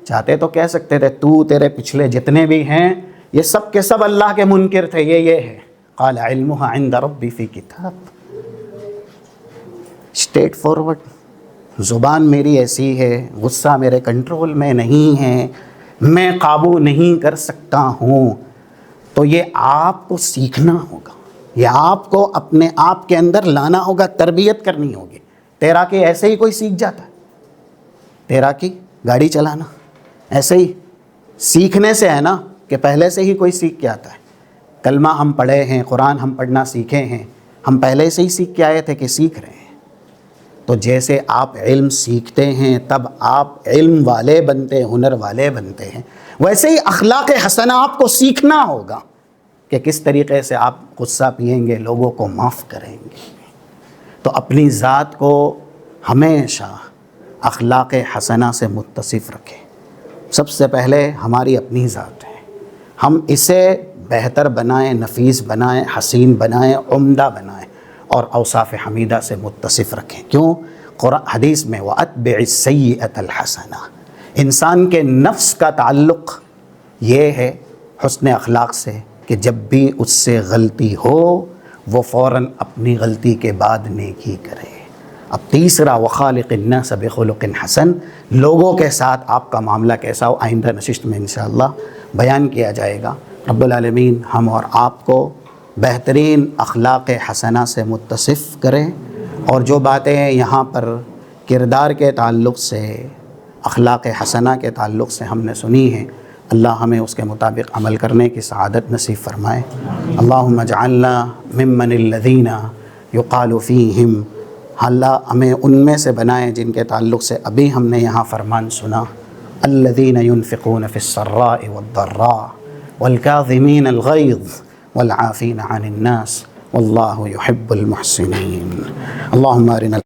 چاہتے تو کہہ سکتے تھے تو تیرے پچھلے جتنے بھی ہیں یہ سب کے سب اللہ کے منکر تھے، یہ ہے۔ قال علمها عند ربی فی کتاب، اسٹریٹ فارورڈ۔ زبان میری ایسی ہے، غصہ میرے کنٹرول میں نہیں ہے، میں قابو نہیں کر سکتا ہوں۔ تو یہ آپ کو سیکھنا ہوگا، یہ آپ کو اپنے آپ کے اندر لانا ہوگا، تربیت کرنی ہوگی۔ تیراکی ایسے ہی کوئی سیکھ جاتا ہے؟ تیراکی، گاڑی چلانا ایسے ہی سیکھنے سے ہے نا، کہ پہلے سے ہی کوئی سیکھ کے آتا ہے؟ کلمہ ہم پڑھے ہیں، قرآن ہم پڑھنا سیکھے ہیں، ہم پہلے سے ہی سیکھ کے آئے تھے کہ سیکھ رہے ہیں؟ تو جیسے آپ علم سیکھتے ہیں تب آپ علم والے بنتے، ہنر والے بنتے ہیں، ویسے ہی اخلاق حسنہ آپ کو سیکھنا ہوگا کہ کس طریقے سے آپ غصہ پئیں گے، لوگوں کو معاف کریں گے۔ تو اپنی ذات کو ہمیشہ اخلاق حسنہ سے متصف رکھیں۔ سب سے پہلے ہماری اپنی ذات ہے، ہم اسے بہتر بنائیں، نفیس بنائیں، حسین بنائیں، عمدہ بنائیں، اور اوصاف حمیدہ سے متصف رکھیں۔ کیوں؟ قرآن حدیث میں وَأَتْبِعِ السَّيِّئَةَ الْحَسَنَةَ، انسان کے نفس کا تعلق یہ ہے حسن اخلاق سے کہ جب بھی اس سے غلطی ہو وہ فوراً اپنی غلطی کے بعد نیکی کرے۔ اب تیسرا وَخَالِقِ النَّاسَ بِخُلُقٍ حَسَن، لوگوں کے ساتھ آپ کا معاملہ کیسا ہو، آئندہ نشست میں انشاءاللہ بیان کیا جائے گا۔ رب العالمین ہم اور آپ کو بہترین اخلاق حسنہ سے متصف کریں، اور جو باتیں یہاں پر کردار کے تعلق سے، اخلاق حسنہ کے تعلق سے ہم نے سنی ہیں، اللہ ہمیں اس کے مطابق عمل کرنے کی سعادت نصیب فرمائے۔ اللہم اجعلنا ممن الذین یقال فیہم، اللہ ہمیں ان میں سے بنائیں جن کے تعلق سے ابھی ہم نے یہاں فرمان سنا، الذین ينفقون فی السراء والضراء والکاظمین الغیظ والعافین عن الناس واللہ یحب المحسنین۔ اللہم ارنا